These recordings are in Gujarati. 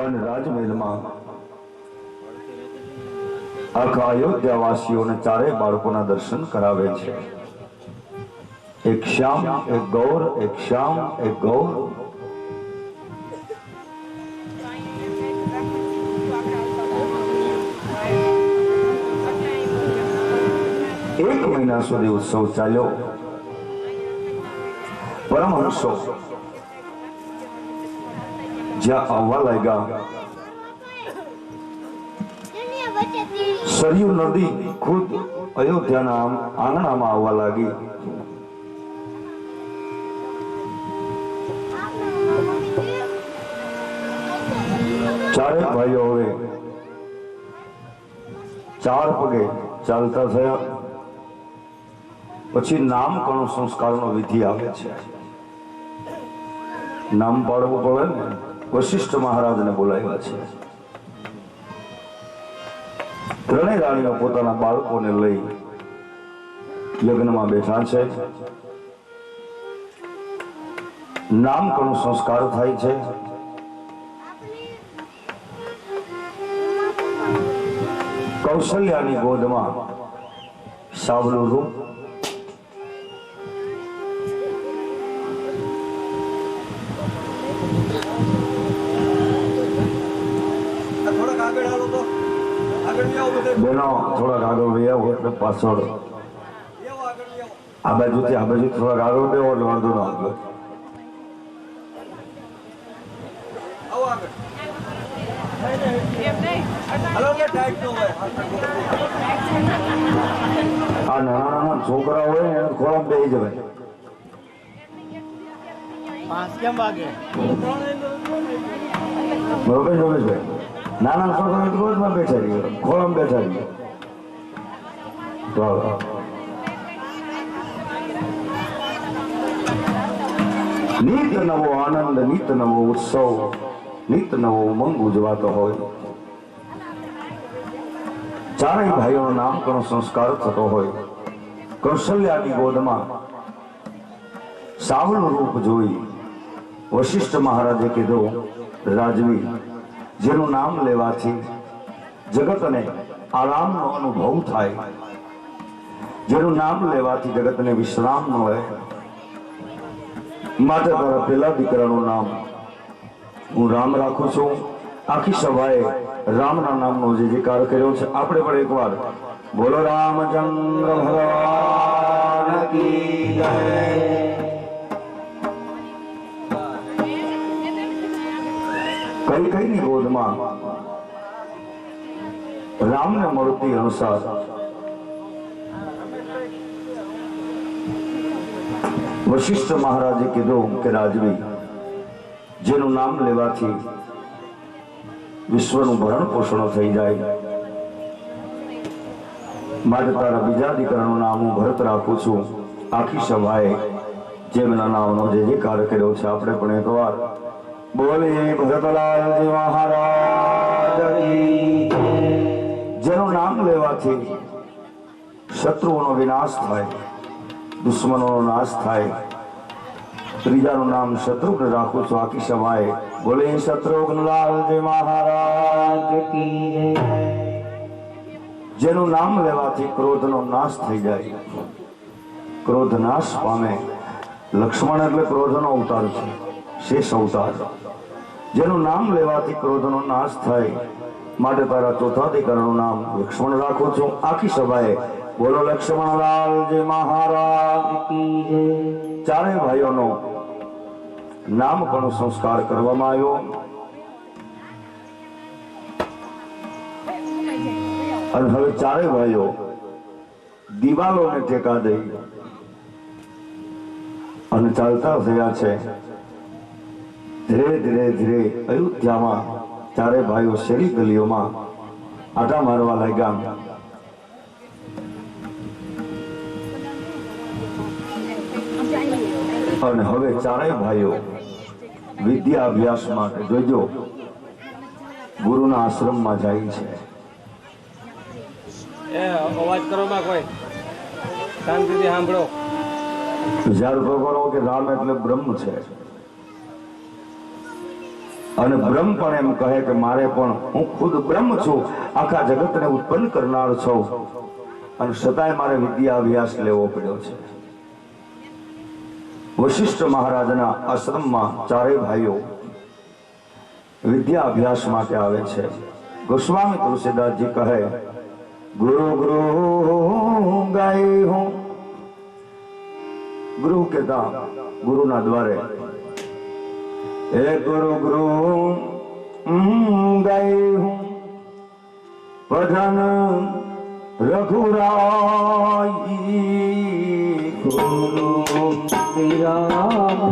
અને રાજમહેલમાં આખા અયોધ્યાવાસીઓને ચારેય બાળકોના દર્શન કરાવે છે. એક શ્યામ, એક ગૌર, એક શ્યામ, એક ગૌર. એક મહિના સુધી ઉત્સવ ચાલ્યો. પરમહંસો જ્યાં આવવા લાગ્યા, સરયુ નદી ખુદ અયોધ્યાના આંગણામાં આવવા લાગી. ચારે ભાઈઓ હવે ચાર પગે ચાલતા થયા. પછી નામકરણ સંસ્કારનો વિધિ આવે છે. નામ પાડવું પડે ને. વશિષ્ઠ મહારાજને બોલાવ્યા છે. ત્રણેય રાણીઓ પોતાના બાળકોને લઈ યજ્ઞમાં બેઠા છે. નામકરણ સંસ્કાર થાય છે. કૌશલ્યાની ગોદમાં સાવલું રૂપ, બેનો થોડાક આગળ લઈ આવો એટલે પાછળ આ બાજુથી થોડાક આગળ બેવો એટલે વાંધો ન આવે. આ નાના છોકરા હોય ને ખોરાક બેસી જવાય. બરોબર જોગેશભાઈ, નાના છોકરા રોજમાં બેઠા રહીએ, ખોરાક બેઠા રહીએ. નિત નવો આનંદ, નિત નવો ઉત્સવ, નિત નવો ઉમંગ ઉજવાતો હોય. ચારેય ભાઈઓનો નામકરણ સંસ્કાર થતો હોય. કૌશલ્યાની ગોદમાં સાવલું રૂપ જોઈ વશિષ્ઠ મહારાજે કીધું, રાજવી, જેનું નામ લેવાથી જગતને આરામનો અનુભવ થાય, જેનું નામ લેવાથી જગતને વિશ્રામ મળે, માટે તારા પેલા દીકરાનું નામ હું રામ રાખું છું. આખી સભાએ રામના નામનો જે જયકાર કર્યો છે. આપણે પણ એકવાર બોલો રામચંદ્ર ભગવાન કી જય. કઈ ની ગોદમાં રામને મૂર્તિ અનુસાર વશિષ્ઠ મહારાજે કીધું કે રાજવી, જેનું નામ લેવાથી વિશ્વનું ભરણ પોષણ થઈ જાય, માટે તારા બીજા દીકરાનું નામ હું ભરત રાખું છું. આખી સભાએ જેમના નામનો જે કાર્ય કર્યો છે આપણે પણ એકવાર બોલીએ ભરતલાલજી મહારાજ કી. જેનું નામ લેવાથી શત્રુઓનો વિનાશ થાય, દુશ્મનોનો નાશ થાય. ત્રીજાનું નામ શત્રુઘ્ન રાખું છું. આખી સભાએ બોલે શત્રુઘ્નલાલજી મહારાજ કી. જેનું નામ લેવાથી ક્રોધનો નાશ થઈ જાય, ક્રોધ નાશ પામે. લક્ષ્મણ એટલે ક્રોધનો અવતાર છે, શેષ અવતાર. જેનું નામ લેવાથી ક્રોધનો નાશ થાય, માટે તારા ચોથા દીકરાનું નામ લક્ષ્મણ રાખું છું. આખી સભાએ બોલો લક્ષ્મણલાલજી મહારાજ કી. ચારેય ભાઈઓનો નામકરણ સંસ્કાર કરવામાં આવ્યો. અને હવે ચારેય ભાઈઓ દિવાલોને ટેકા દઈ અને ચાલતા થયા છે. ધીરે ધીરે ધીરે અયોધ્યામાં ચારે ભાઈઓ શેરી ગલીઓમાં આટા મારવા લાગ્યા. અને હવે ચારેય ભાઈઓ વિદ્યા અભ્યાસ માટે જોજો ગુરુના આશ્રમમાં જાય છે. અવાજ કરો માં કોઈ શાંતિથી સાંભળો. વિચાર તો કરો કે રામ એટલે બ્રહ્મ છે. અને બ્રહ્મ પણ એમ કહે કે મારે પણ હું ખુદ બ્રહ્મ છું, આખા જગતને ઉત્પન્ન કરનાર છું, અને છતાંય મારે વિદ્યા અભ્યાસ લેવો પડ્યો છે. વશિષ્ઠ મહારાજના આશ્રમમાં ચારેય ભાઈઓ વિદ્યા અભ્યાસ માટે આવે છે. ગોસ્વામી તુલસીદાસજી કહે, ગુરુ ગુરુ ગાય હું. ગુરુ કેતા ગુરુના દ્વારે, હે ગુરુ ગુરુ ગાય હું પ્રધાન રઘુરાય. ગુરુ વિરામ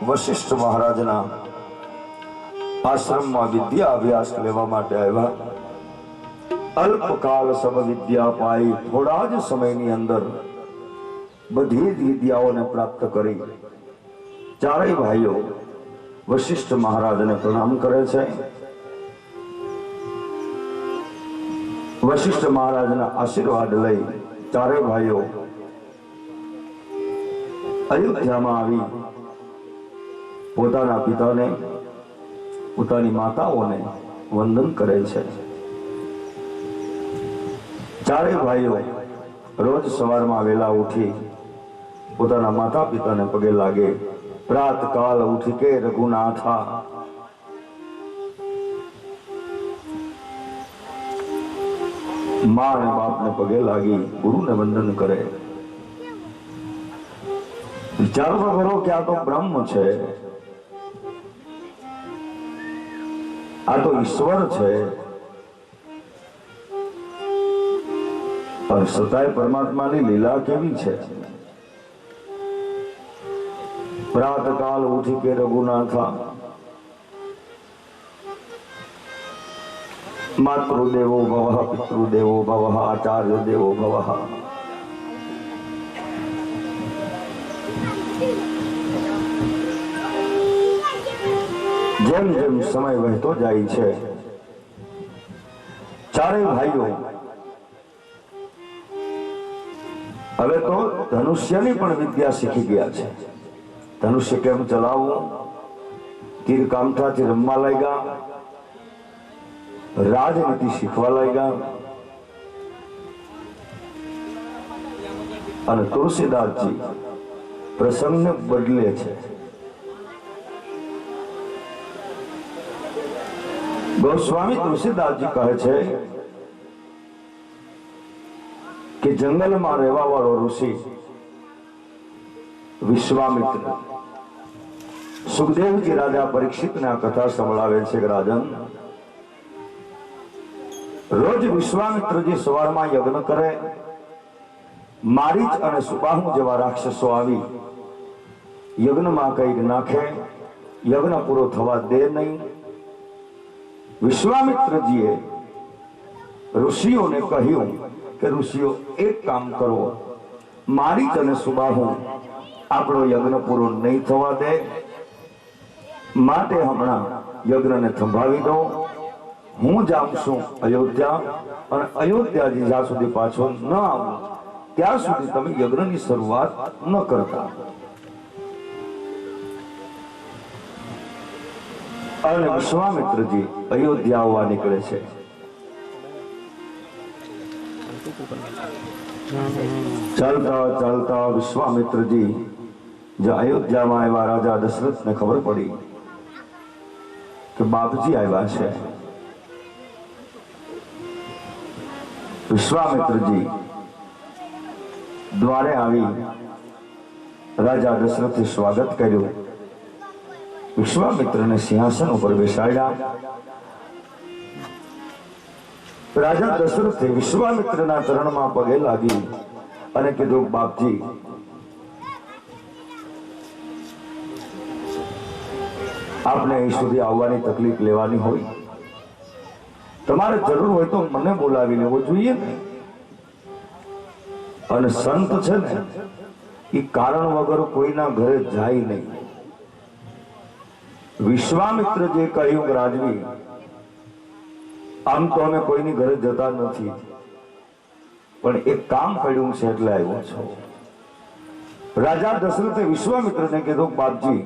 વશિષ્ઠ મહારાજના આશ્રમમાં વિદ્યા અભ્યાસ લેવા માટે આવ્યા. અલ્પકાલ સબ વિદ્યા પાઈ, થોડા જ સમયની અંદર બધી જ વિદ્યાઓને પ્રાપ્ત કરી. ચારેય ભાઈઓ વશિષ્ઠ મહારાજને પ્રણામ કરે છે. વશિષ્ઠ મહારાજના આશીર્વાદ લઈ ચારેય ભાઈઓ અયોધ્યામાં આવી પોતાના પિતાને, પોતાની માતાઓને વંદન કરે છે. ચારેય ભાઈઓ રોજ સવારમાં વહેલા ઉઠી પોતાના માતા પિતાને પગે લાગે. પ્રાત કાલ ઉઠી કે રઘુનાથા, મા અને બાપને પગે લાગી ગુરુને વંદન કરે. વિચાર તો કરો કે આ તો બ્રહ્મ છે, આ તો ઈશ્વર છે, પણ છતાંય પરમાત્માની લીલા કેવી છે. પ્રાતકાલ ઉઠી કે રઘુનાથા માતૃદેવો ભવઃ પિતૃદેવો ભવઃ આચાર્ય દેવો ભવઃ. જેમ જેમ સમય વહેતો જાય છે, ચારેય ભાઈઓ હવે તો ધનુષ્યની પણ વિદ્યા શીખી ગયા છે. ધનુષ્ય કેમ ચલાવવું, તીર કામઠાથી રમવા લાગ્યા, રાજનીતિ શીખવા લાગ્યા. અને તુલસીદાસજી પ્રસંગને બદલે છે. ગોસ્વામી તુલસીદાસજી કહે છે કે જંગલમાં રહેવા વાળો ઋષિ વિશ્વામિત્ર સુખદેવજી રાજા પરીક્ષિતને આ કથા સંભળાવે છે કે રાજન, રોજ વિશ્વામિત્રજી સવારમાં યજ્ઞ કરે, મારીચ અને સુબાહુ જેવા રાક્ષસો આવી યજ્ઞમાં કંઈક નાખે, યજ્ઞ પૂરો થવા દે નહીં. વિશ્વામિત્રજીએ ઋષિઓને કહ્યું કે ઋષિઓ એક કામ કરો, મારીચ અને સુબાહુ આપણો યજ્ઞ પૂરો નહીં થવા દે, માટે હમણાં યજ્ઞને થંભાવી દો. હું જાઉં છું અયોધ્યા, અને અયોધ્યાજી જ્યાં સુધી પાછો ન આવું ત્યાં સુધી તમે યજ્ઞની શરૂઆત ન કરતા. અને વિશ્વામિત્રજી અયોધ્યા આવવા નીકળે છે. ચાલતા ચાલતા વિશ્વામિત્રજી જે અયોધ્યામાં આવ્યા, રાજા દશરથને ખબર પડી કે બાપજી આવ્યા છે. વિશ્વામિત્રજી દ્વારે આવી રાજા દશરથે સ્વાગત કર્યું. વિશ્વામિત્રને સિંહાસન ઉપર બેસાડ્યા. રાજા દશરથે વિશ્વામિત્રના ચરણમાં પગે લાગી અને કીધું, બાપજી, આપને અહીં સુધી આવવાની તકલીફ લેવાની હોય, તમારે જરૂર હોય તો મને બોલાવી લેવો જોઈએ ને. અને સંત છે ને એ કારણ વગર કોઈના ઘરે જાય નહીં. વિશ્વામિત્ર જે કહ્યું કે રાજવી, આમ તો અમે કોઈની ઘરે જતા નથી, પણ એક કામ પડ્યું છે એટલે આવ્યો છો. રાજા દશરથે વિશ્વામિત્રને કીધું, બાપજી,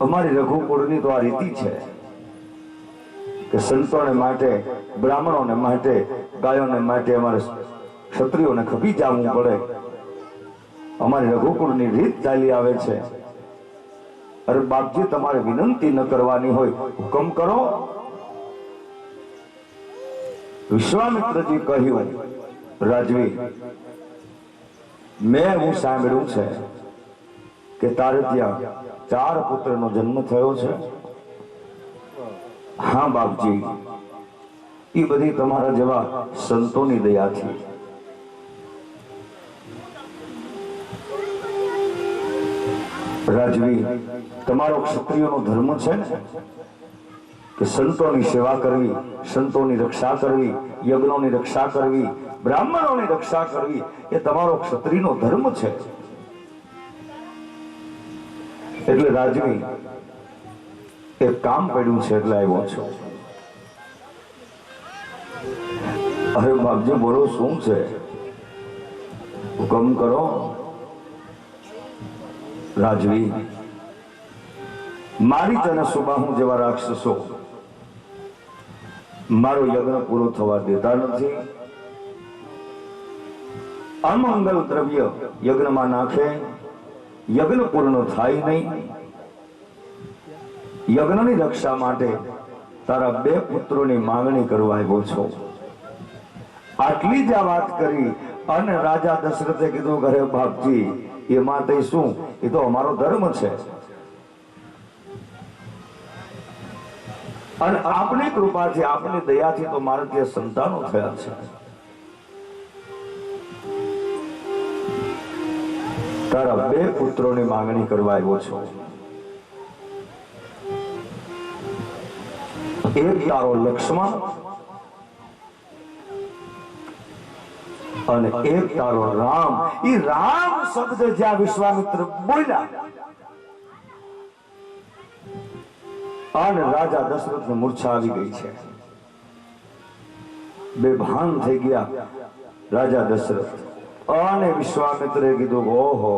અમારી રઘુકુળની તો આ રીતિ છે કે સંતોને માટે, બ્રાહ્મણોને માટે, ગાયોને માટે અમારે ક્ષત્રિયોને ખપી જવું પડે. અમારી રઘુકુળની રીત ચાલી આવે છે. અરે બાપજી, તમારે વિનંતી ન કરવાની હોય, હુકમ કરો. વિશ્વામિત્રજી કહ્યું, રાજવી, મેં એવું સાંભળ્યું છે કે તારે ત્યાં 4 પુત્રનો જન્મ થયો છે. હા બાપજી, એ બધી તમારા જેવા સંતોની દયાથી. રાજવી, તમારો ક્ષત્રિયોનો ધર્મ છે ને કે સંતોની સેવા કરવી, સંતોની રક્ષા કરવી, યજ્ઞોની રક્ષા કરવી, બ્રાહ્મણોની રક્ષા કરવી, એ તમારો ક્ષત્રિયનો ધર્મ છે. એટલે રાજવી, એક કામ પડ્યું છે એટલે આવ્યો છો. અરે બાપજી, બોલો, શું છે? હુકમ કરો. રાજવી, મારીચ અને સુબાહુ જેવા રાક્ષસો મારો યજ્ઞ પૂરો થવા દેતા નથી. અમંગલ દ્રવ્ય યજ્ઞમાં નાખે, યજ્ઞ પૂર્ણ થાય નહીં. યજ્ઞની રક્ષા માટે તારા 2 પુત્રોની માંગણી કરવા આવ્યો છો. આટલી જ આ વાત કરી અને રાજા દશરથે કીધું ઘરે બાપજી એ માટે શું, એ તો અમારો ધર્મ છે અને આપની કૃપાથી આપની દયાથી તો મારે ત્યાં સંતાનો થયા છે. તારા 2 પુત્રોની માંગણી કરવા આવ્યો છો. એક તારો લક્ષ્મણ અને એક તારો રામ. એ રામ શબ્દ જ્યાં વિશ્વામિત્ર બોલ્યા અને રાજા દશરથને મૂર્છા આવી ગઈ છે. બેભાન થઈ ગયા રાજા દશરથ. અને વિશ્વામિત્રે કીધું ઓહો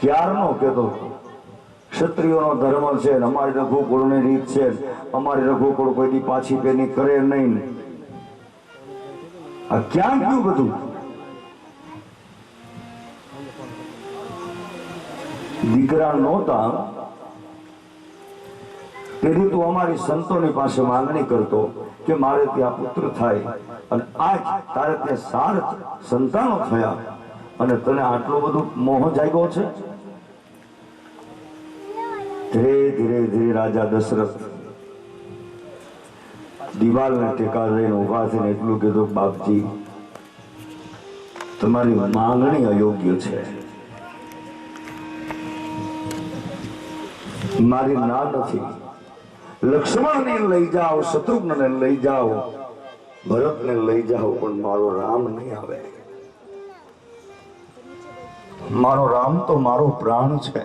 ક્યારનો કેતો ક્ષત્રિયોનો ધર્મ છે, અમારી રઘુકુળની રીત છે, અમારી રઘુકુળ કોઈની પાછી પેની કરે નહીં. આ ક્યાં ગયું બધું? દીકરા નહોતા તેથી તું અમારી સંતોની પાસે માંગણી કરતો કે મારે ત્યાં પુત્ર થાય અને આજ તારે ત્યાં 7 સંતાનો થયા અને તને આટલો બધો મોહ જાગ્યો છે. ધીરે ધીરે ધીરે રાજા દશરથ દિવાલને ટેકા લઈને ઉભા થઈને એટલું કીધું બાપજી તમારી માંગણી અયોગ્ય છે, મારી ના નથી. લક્ષ્મણને લઈ જાઓ, શત્રુઘ્નને લઈ જાઓ, ભરતને લઈ જાઓ, પણ મારો રામ નહીં આવે. મારો રામ તો મારો પ્રાણ છે.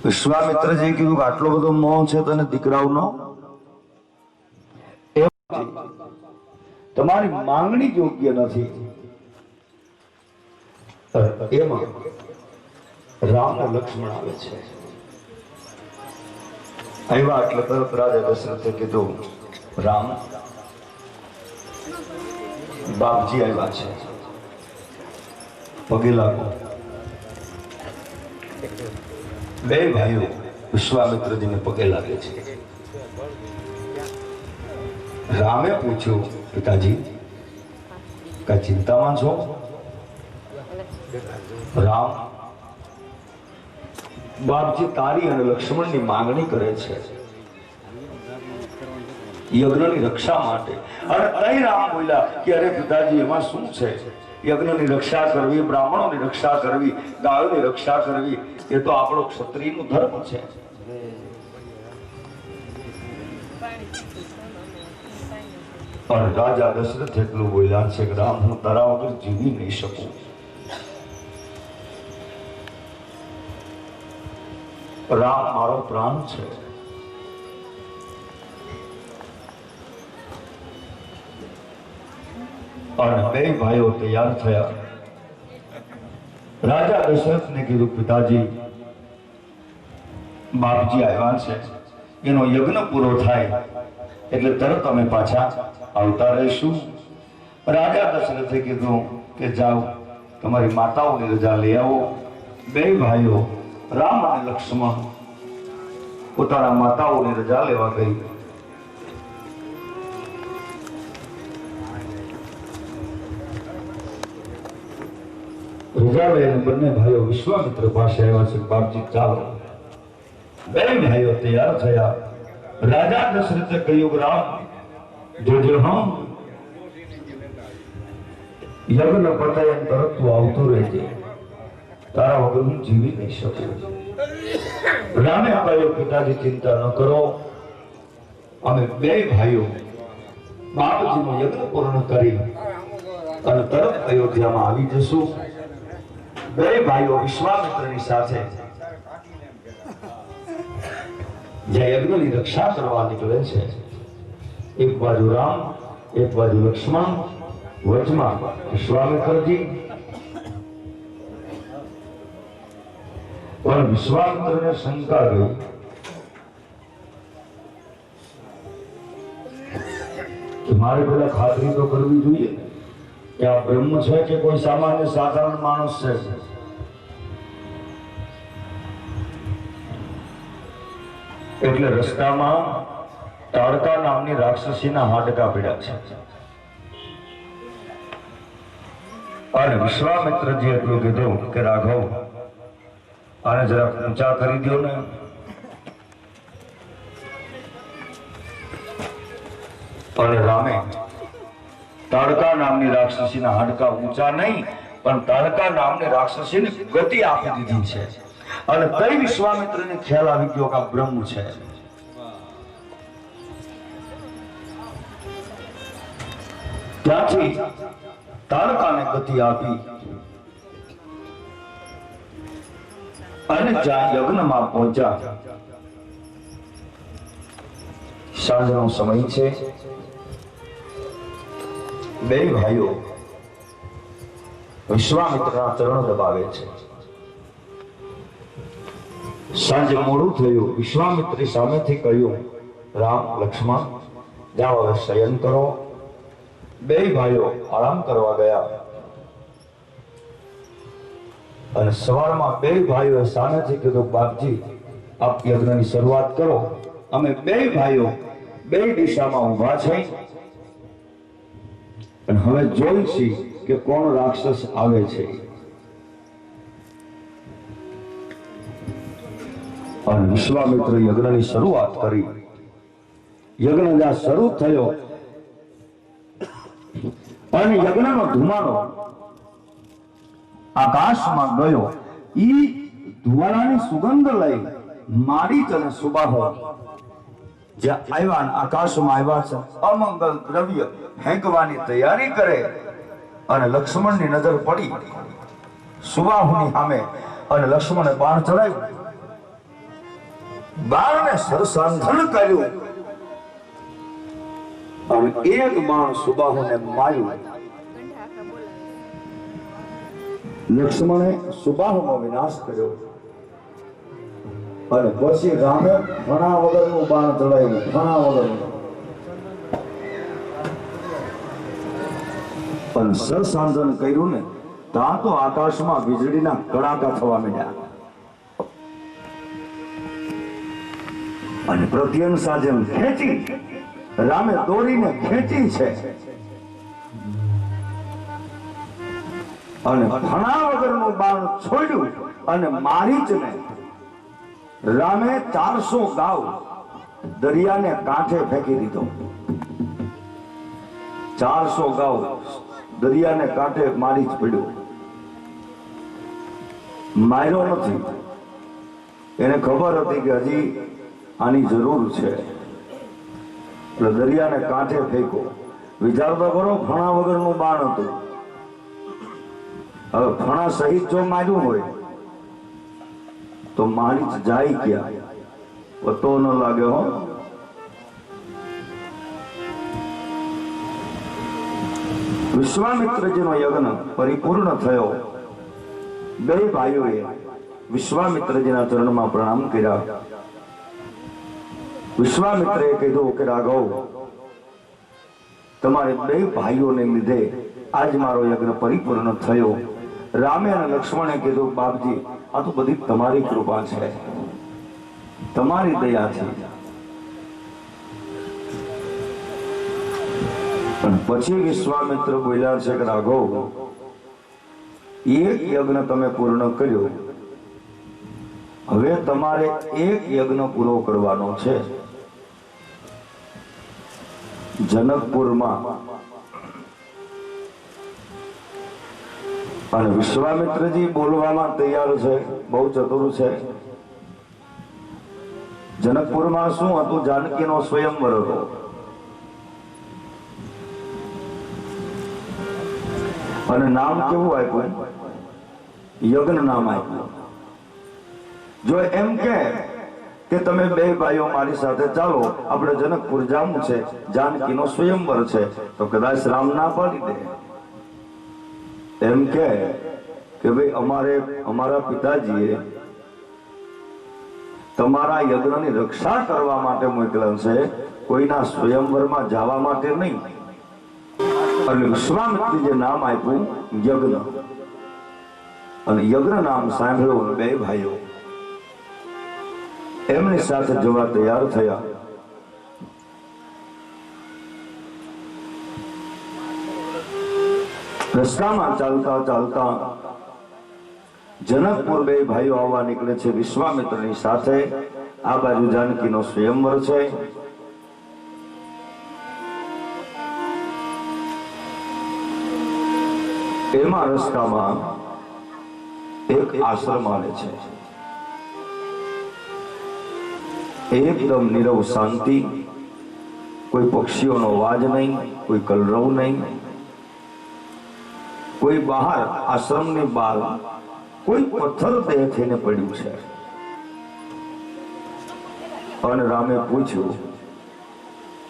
વિશ્વામિત્રજી કીધું કે આટલો બધો મોહ છે તને દીકરાઓનો, તમારી માંગણી યોગ્ય નથી. એમાં રામ અને લક્ષ્મણ આવે છે. આવ્યા એટલે તરત રાજા દશરથે કીધું રામ બાપજી આવ્યા છે, પગે લાગો. 2 ભાઈઓ વિશ્વામિત્રજીને પગે લાગે છે. રામે પૂછ્યું પિતાજી કઈ ચિંતામાં છો? રામ બાપજી તારી અને લક્ષ્મણની માંગણી કરે છે યજ્ઞની રક્ષા માટે. અને અહીં રામ બોલ્યા કે અરે પિતાજી એમાં શું છે, યજ્ઞની રક્ષા કરવી, બ્રાહ્મણોની રક્ષા કરવી, ગાયોની રક્ષા કરવી એ તો આપણો ક્ષત્રિયનો ધર્મ છે. પણ રાજા દશરથ એટલું બોલ્યા છે કે રામ હું તારા વગર જીવી નહીં શકું. રામ મારો પ્રાણ છે. અને 2 ભાઈઓ તૈયાર થયા. રાજા દશરથને કીધું પિતાજી બાપજી આવ્યા છે, એનો યજ્ઞ પૂરો થાય એટલે તરત અમે પાછા આવતા રહીશું. રાજા દશરથે કીધું કે જાઓ તમારી માતાઓની રજા લઈ આવો. 2 ભાઈઓ રામ અને લક્ષ્મણ પોતાના માતાઓની રજા લેવા ગઈ. રજા લઈને બંને ભાઈઓ વિશ્વામિત્ર પાસે આવ્યા છે. બાપજી ચાલો. 2 ભાઈઓ તૈયાર થયા. રાજા દશરથે કહ્યું રામ જોજો હમ યજ્ઞ પતાય તરત તું આવતો રહેજે, તારા વગર હું જીવી નહીં શકું. રામે કહ્યું પિતાજી ચિંતા ન કરો, અમે 2 ભાઈઓ બાપજીનો યજ્ઞ પૂર્ણ કરી અને તરત અયોધ્યામાં આવી જશું. 2 ભાઈઓ વિશ્વામિત્રની સાથે જે યજ્ઞની રક્ષા કરવા નીકળે છે. એક બાજુ રામ, એક બાજુ લક્ષ્મણ, વચમાં વિશ્વામિત્રજી. પણ વિશ્વામિત્રને શંકા ગઈ કે મારે પેલા ખાતરી તો કરવી જોઈએ કે આ બ્રહ્મ છે કે કોઈ સામાન્ય સાધારણ માણસ છે. એટલે રસ્તામાં તાડકા નામની રાક્ષસીના હાડકા પીડા છે. અને વિશ્વામિત્રજી એટલું કીધું કે રાઘવ આને જરા ઊંચા કરી દો ને. અને રામે તાડકા નામની રાક્ષસીના હાડકા ઊંચા નહીં પણ તાડકા નામની રાક્ષસીને ગતિ આપી દીધી છે. અને તઈ વિશ્વામિત્રને ખ્યાલ આવી ગયો કે આ બ્રહ્મ છે. ત્યાંથી તાડકાને ગતિ આપી અને જ્યાં યજ્ઞમાં પહોંચ્યા. સાંજનો સમય છે. બે ભાઈઓ વિશ્વામિત્રના ચરણ દબાવે છે. સાંજે મોડું થયું. વિશ્વામિત્રે સામેથી કહ્યું, રામ લક્ષ્મણ જાઓ હવે શયન કરો. બે ભાઈઓ આરામ કરવા ગયા. અને સવારમાં બે ભાઈઓએ સામેથી કીધું, બાપજી આપ યજ્ઞની શરૂઆત કરો. અમે બે ભાઈઓ બે દિશામાં ઊભા છે અને હવે જોઈશી કે કોણ રાક્ષસ આવે છે. અને વિશ્વામિત્ર યજ્ઞની શરૂઆત કરી. યજ્ઞ જ્યાં શરૂ થયો અને યજ્ઞનો ધુમાડો આકાશમાં ગયો. ઈ ધુમાડાની સુગંધ લઈ મારીચ અને સુબાહો જ્યાં આવ્યા ને આકાશમાં આવ્યા છે. અમંગલ દ્રવ્ય ફેંકવાની તૈયારી કરે અને લક્ષ્મણની નજર પડી સુબાહુની સામે અને લક્ષ્મણે બાણ ચડાવ્યું. બાણને સરસાંધણ કર્યું અને એક બાણ સુબાહુને માર્યું. લક્ષ્મણે સુબાહુનો વિનાશ કર્યો અને પછી રામે ઘણા વગરનું બાણ ચડાવ્યું. ઘણા વગરનું પણ સરસાંધન કર્યું ને ત્યાં તો આકાશમાં વીજળીના કડાકા થવા માંડ્યા. અને પ્રત્યંશા જેમ ખેંચી રામે દોરીને ખેંચી છે અને ઘણા વગરનું બાણ છોડ્યું અને મારીચને રામે 400 ગાવ દરિયાને કાંઠે ફેંકી દીધો. 400 ગાવ દરિયાને કાંઠે મારી જ પડ્યો. માર્યો નથી. એને ખબર હતી કે હજી આની જરૂર છે એટલે દરિયાને કાંઠે ફેંકો. વિચાર તો કરો, ફણા વગરનું બાણ હતું. હવે ફણા સહિત જો માર્યું હોય તો મારી જ જાય ક્યાં? પતો ન લાગે હો. વિશ્વામિત્રજીનો યજ્ઞ પરિપૂર્ણ થયો. બે ભાઈઓએ વિશ્વામિત્રજીના ચરણમાં પ્રણામ કર્યા. વિશ્વામિત્રએ કીધું કે રાઘવ, તમારે બે ભાઈઓને લીધે આજ મારો યજ્ઞ પરિપૂર્ણ થયો. રામે અને લક્ષ્મણે કીધું, બાપજી આ તો બધી તમારી કૃપા છે, તમારી દયા છે. પણ પછી વિશ્વામિત્ર બોલ્યા છે કે રાઘવ, એક યજ્ઞ તમે પૂર્ણ કર્યો, હવે તમારે એક યજ્ઞ પૂરો કરવાનો છે. જનકપુરમાં. અને વિશ્વામિત્રજી બોલવામાં તૈયાર છે, બહુ ચતુર છે. જનકપુરમાં શું હતું? જાનકીનો સ્વયંવર હતો. અને નામ કેવું આપ્યું? યજ્ઞ નામ આપ્યું. જો એમ કે તમે બે ભાઈઓ મારી સાથે ચાલો, આપણે જનકપુર જવું છે, જાનકીનો સ્વયંવર છે, તો કદાચ રામ ના પાડી દે. એમ કે ભાઈ અમારા પિતાજીએ તમારા યજ્ઞની રક્ષા કરવા માટે મોકલ્યા છે, કોઈના સ્વયંવરમાં જવા માટે નહીં. અને વિશ્વામિત્રજીએ નામ આપ્યું યજ્ઞ. અને યજ્ઞ નામ સાંભળ્યું બે ભાઈઓ એમની સાથે જવા તૈયાર થયા. રસ્તામાં ચાલતા ચાલતા જનકપુર બે ભાઈઓ આવવા નીકળે છે વિશ્વામિત્રની સાથે. આ બાજુ જાનકીનો સ્વયંવર છે. એમાં રસ્તામાં એક આશ્રમ આવે છે. એકદમ નીરવ શાંતિ, કોઈ પક્ષીઓનો અવાજ નહીં, કોઈ કલરવ નહીં, કોઈ બહાર આશ્રમની બહાર કોઈ પથ્થર દેહ થઈને પડ્યું છે. અને રામે પૂછ્યું,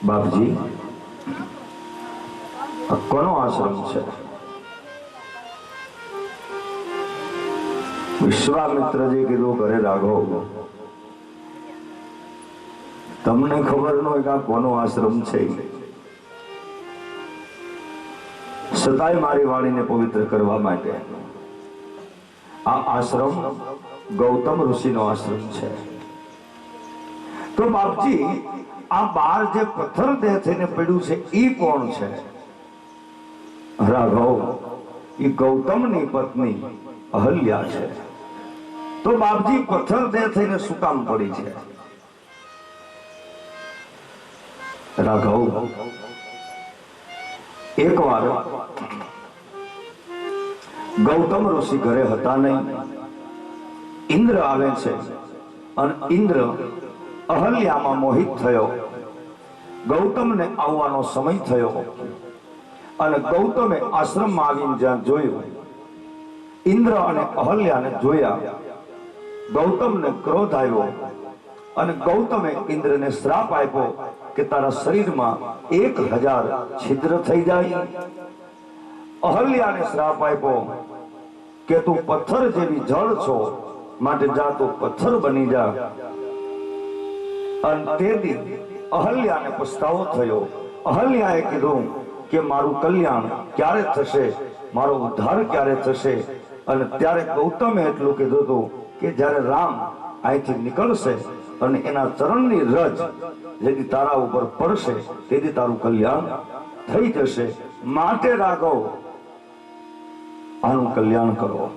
બાપજી આ કોનો આશ્રમ છે? વિશ્વામિત્રજી કીધું, ઘરે રાઘવ, તમને ખબર ન હોય કે આ કોનો આશ્રમ છે, છતાંય મારી વાણીને પવિત્ર કરવા માટે આ આશ્રમ ગૌતમ ઋષિનો આશ્રમ છે. તો બાપજી આ બાર જે પથ્થર દેહ થઈને પડ્યું છે એ કોણ છે? રાઘવ, એ ગૌતમની પત્ની અહલ્યા છે. તો બાપજી પથ્થર દેહ થઈને શું કામ પડી છે? રાઘવ, એકવાર ગૌતમ ઋષિ ઘરે હતા નહીં. ઇન્દ્ર આવે છે અને ઇન્દ્ર અહલ્યામાં મોહિત થયો. ગૌતમને આવવાનો સમય થયો અને ગૌતમે આશ્રમમાં આવીને જ્યાં જોયું, ઇન્દ્ર અને અહલ્યાને જોયા, ગૌતમને ક્રોધ આવ્યો અને ગૌતમે ઇન્દ્રને શ્રાપ આપ્યો કે તારા શરીરમાં 1000 છિદ્ર થઈ જાય. અહલ્યાને શ્રાપ આપ્યો કે તું પથ્થર જેવી જળ છો, માટે જા તું પથ્થર બની જા. અને તેથી અહલ્યાને પસ્તાવો થયો. અહલ્યાએ કીધું કે મારું કલ્યાણ ક્યારે થશે, મારો ઉદ્ધાર ક્યારે થશે? અને ત્યારે ગૌતમે એટલું કીધું હતું કે જ્યારે રામ અહીંથી નીકળશે અને એના ચરણની રજ જેથી તારા ઉપર પડશે તેથી તારું કલ્યાણ થઈ જશે. માટે રાઘવ, આનું કલ્યાણ કરો.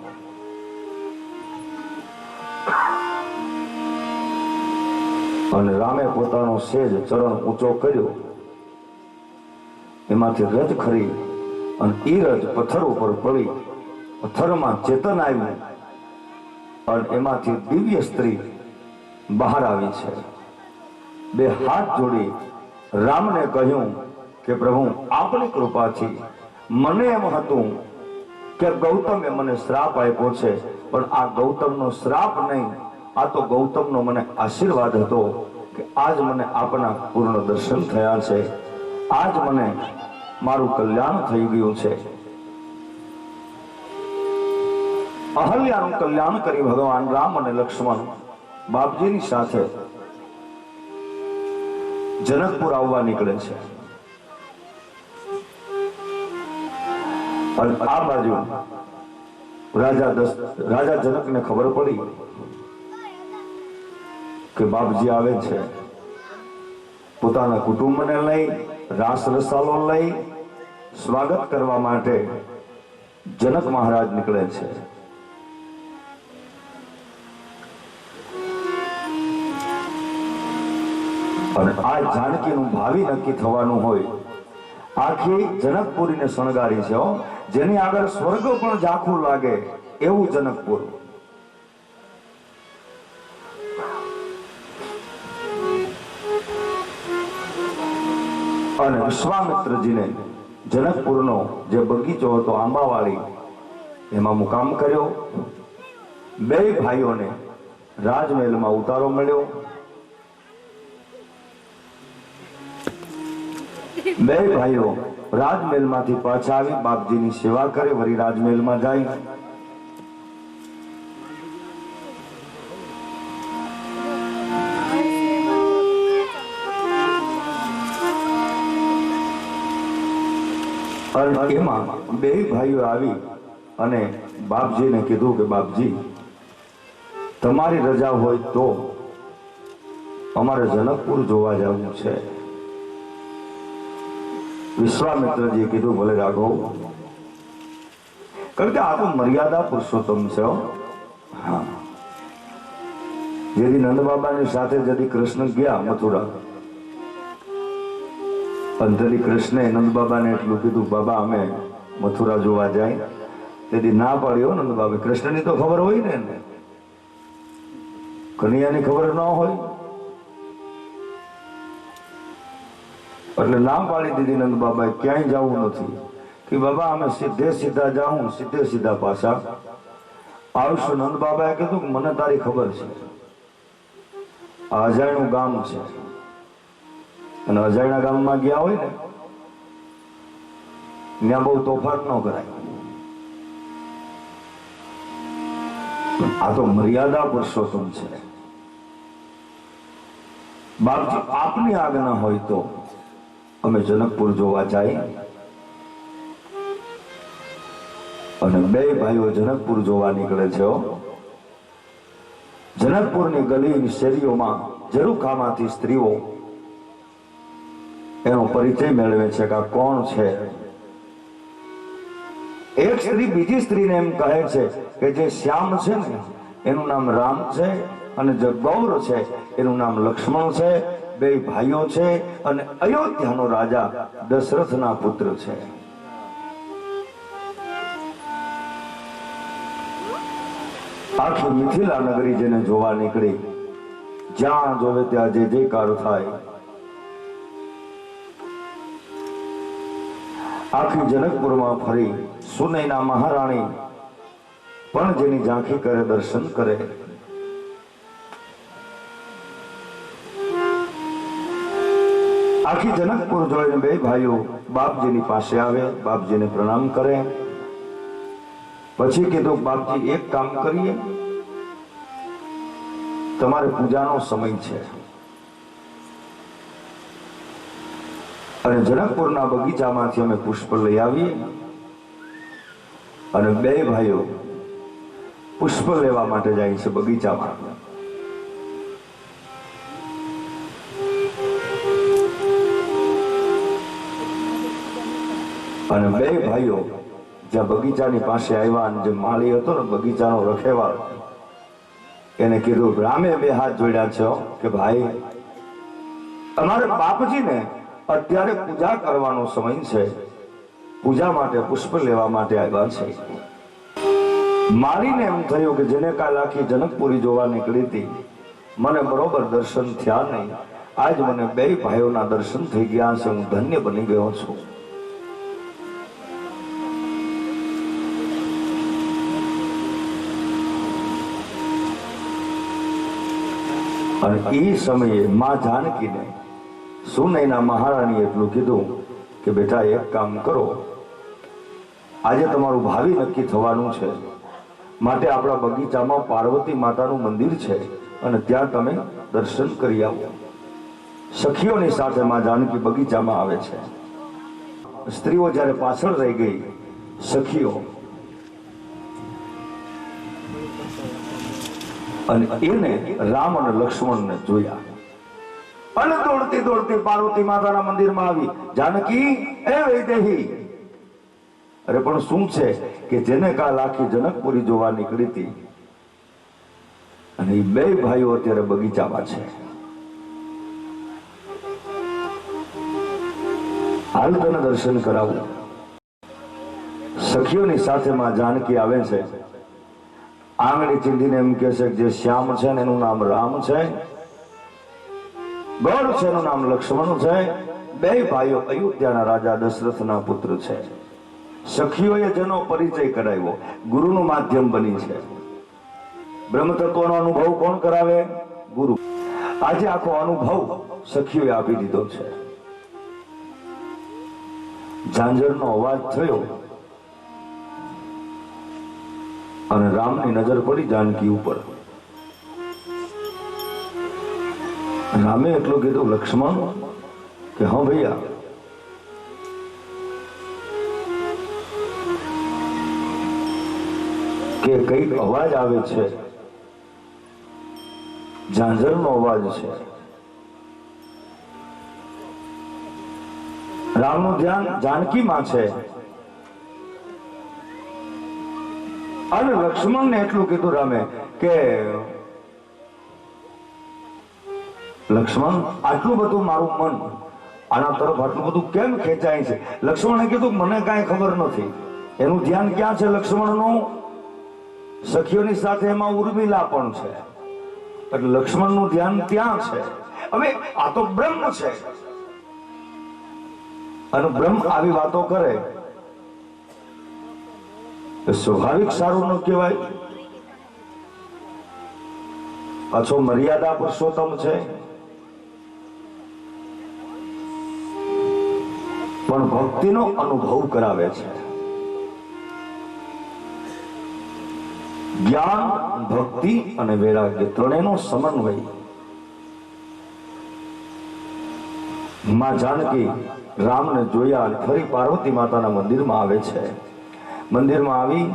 અને રામે પોતાનો સેજ ચરણ ઊંચો કર્યો, એમાંથી રજ ખરી અને એ રજ પથ્થર ઉપર પડી. પથ્થરમાં ચેતન આવ્યું અને એમાંથી દિવ્ય સ્ત્રી બહાર આવી છે. બે હાથ જોડી રામને કહ્યું કે પ્રભુ, આપની કૃપાથી મને એમ હતું કે ગૌતમે મને શ્રાપ આપ્યો છે, પણ આ ગૌતમનો શ્રાપ નહીં, આ તો ગૌતમનો મને આશીર્વાદ હતો કે આજ મને આપના પૂર્ણ દર્શન થયા છે, આજ મને મારું કલ્યાણ થઈ ગયું છે. અહલ્યાનું કલ્યાણ કરી ભગવાન રામ અને લક્ષ્મણ બાપજીની સાથે જનકપુર આવવા નીકળે છે. અને આ બાજુ રાજા જનકને ખબર પડી કે બાપજી આવે છે. પોતાના કુટુંબને લઈ, રાસ રસાલો લઈ સ્વાગત કરવા માટે જનક મહારાજ નીકળે છે. અને આ જાનકીનું ભાવિ નક્કી થવાનું હોય. આખી જનકપુરીને શણગારી છે, જેની આગળ સ્વર્ગ પણ ઝાંખું લાગે એવું જનકપુર. અને વિશ્વામિત્રજીને જનકપુરનો જે બગીચો હતો આંબાવાળી, એમાં મુકામ કર્યો. બે ભાઈઓને રાજમહેલમાં ઉતારો મળ્યો. બે ભાઈઓ રાજમહેલમાંથી પાછા આવી બાપજીની સેવા કરે, વળી રાજમહેલમાં જાય. અને એમાં બે ભાઈઓ આવી અને બાપજીને કીધું કે બાપજી, તમારી રજા હોય તો અમારે જનકપુર જોવા જવું છે. વિશ્વામિત્રજીએ કીધું, ભલે રાઘવ, કારણ કે આ તો મર્યાદા પુરુષોત્તમ છે હો. હા, જેથી નંદ બાબાની સાથે જતી કૃષ્ણ ગયા મથુરા, અંતરી કૃષ્ણે નંદ બાબાને એટલું કીધું, બાબા અમે મથુરા જોવા જાય. તેથી ના પાડ્યો નંદ બાબા. કૃષ્ણની તો ખબર હોય ને, કનૈયાની ખબર ન હોય એટલે ના પાડી દીધી નંદ બાબાએ, ક્યાંય જવું નથી. કે બાબા અમે સીધે સીધા જાઉં, સીધે સીધા પાછા આવશું. નંદ બાબાએ કીધું કે મને તારી ખબર છે, આ અજાણ્યું ગામ છે અને અજાણ્યા ગામમાં ગયા હોય ને ત્યાં બહુ તોફાન ન કરાય. આ તો મર્યાદા પુરુષોત્તમ છે. બાપજી આપની આજ્ઞા હોય તો અમે જનકપુર જોવા જાય. અને બે ભાઈઓ જનકપુર જોવા નીકળે છે. જનકપુરની ગલી શેરીઓમાં ઝરૂખામાંથી સ્ત્રીઓ એનો પરિચય મેળવે છે કે આ કોણ છે. એક સ્ત્રી બીજી સ્ત્રીને એમ કહે છે કે જે શ્યામ છે ને એનું નામ રામ છે અને જે ગૌર છે એનું નામ લક્ષ્મણ છે. બે ભાઈઓ છે અને અયોધ્યાનો રાજા દશરથના પુત્ર છે. આખી મિથિલા નગરી જેને જોવા નીકળી, જ્યાં જોવે ત્યાં જે જયકાર થાય. આખી જનકપુરમાં ફરી સુનૈના મહારાણી પણ જેની ઝાંખી કરે, દર્શન કરે. આખી જનકપુર જોઈને બે ભાઈઓ બાપજીની પાસે આવે, બાપજીને પ્રણામ કરે. પછી કીધું બાપજી એક કામ કરીએ, તમારે પૂજાનો સમય છે અને જનકપુરના બગીચામાંથી અમે પુષ્પ લઈ આવીએ. અને બે ભાઈઓ પુષ્પ લેવા માટે જાય છે બગીચામાં. અને બે ભાઈઓ જ્યાં બગીચાની પાસે આવ્યા અને જે માળી હતો ને બગીચાનો રખેવાળ, એને કીધું, રામે બે હાથ જોડ્યા છે કે ભાઈ તમારે બાપજીને અત્યારે પૂજા કરવાનો સમય છે, પૂજા માટે પુષ્પ લેવા માટે આવ્યા છે. મારીને એમ થયું કે જેને કાલ આખી જનકપુરી જોવા નીકળી હતી મને બરોબર દર્શન થયા નહીં, આજ મને બે ભાઈઓના દર્શન થઈ ગયા છે, હું ધન્ય બની ગયો છું. અને એ સમયે માં જાનકીને સુનૈના મહારાણી એટલું કીધું કે બેટા એક કામ કરો, આજે તમારું ભાવિ નક્કી થવાનું છે, માટે આપણા બગીચામાં પાર્વતી માતાનું મંદિર છે અને ત્યાં તમે દર્શન કરી આવો. સખીઓની સાથે માં જાનકી બગીચામાં આવે છે. સ્ત્રીઓ જ્યારે પાછળ રહી ગઈ, સખીઓ અને એને રામ અને લક્ષ્મણને જોયા અને દોડતી દોડતી પાર્વતી માતાના મંદિરમાં આવી. જાનકી એ વૈદેહી, અરે પણ શું છે કે જેને કાલ આખી જનકપુરી જોવા નીકળી હતી અને એ બે ભાઈઓ અત્યારે બગીચામાં છે. હાલ તને દર્શન કરાવું. સખીઓની સાથે માં જાનકી આવે છે. આંગળી ચીંધીને એમ કે છે કે જે શ્યામ છે ને એનું નામ રામ છે, ગૌર છે એનું નામ લક્ષ્મણ છે. બે ભાઈઓ અયોધ્યાના રાજા દશરથના પુત્ર છે. સખીઓએ જેનો પરિચય કરાવ્યો, ગુરુનું માધ્યમ બની છે. બ્રહ્મ તત્વનો અનુભવ કોણ કરાવે? ગુરુ. આજે આખો અનુભવ સખીઓએ આપી દીધો છે. ઝાંઝરનો અવાજ થયો અને રામની નજર પડી જાનકી ઉપર. રામે એટલું કીધું, લક્ષ્મણ કે હા ભૈયા, કે કઈક અવાજ આવે છે, ઝાંઝરનો અવાજ છે. રામનું ધ્યાન જાનકીમાં છે. અને લક્ષ્મણને એટલું કીધું રામે કે લક્ષ્મણ, આટલું બધું મારું મન આના તરફ આટલું બધું કેમ ખેંચાય છે? લક્ષ્મણે કીધું મને કાંઈ ખબર નથી. એનું ધ્યાન ક્યાં છે લક્ષ્મણનું? સખીઓની સાથે એમાં ઉર્મિલા પણ છે, એટલે લક્ષ્મણનું ધ્યાન ત્યાં છે. હવે આ તો બ્રહ્મ છે, અને બ્રહ્મ આવી વાતો કરે તો સ્વાભાવિક સારું ન કહેવાય. પાછો મર્યાદા પુરુષોત્તમ છે, પણ ભક્તિનો અનુભવ કરાવે છે. જ્ઞાન, ભક્તિ અને વૈરાગ્ય ત્રણેયનો સમન્વય. માં જાનકી રામને જોયા અને ફરી પાર્વતી માતાના મંદિરમાં આવે છે. મંદિરમાં આવી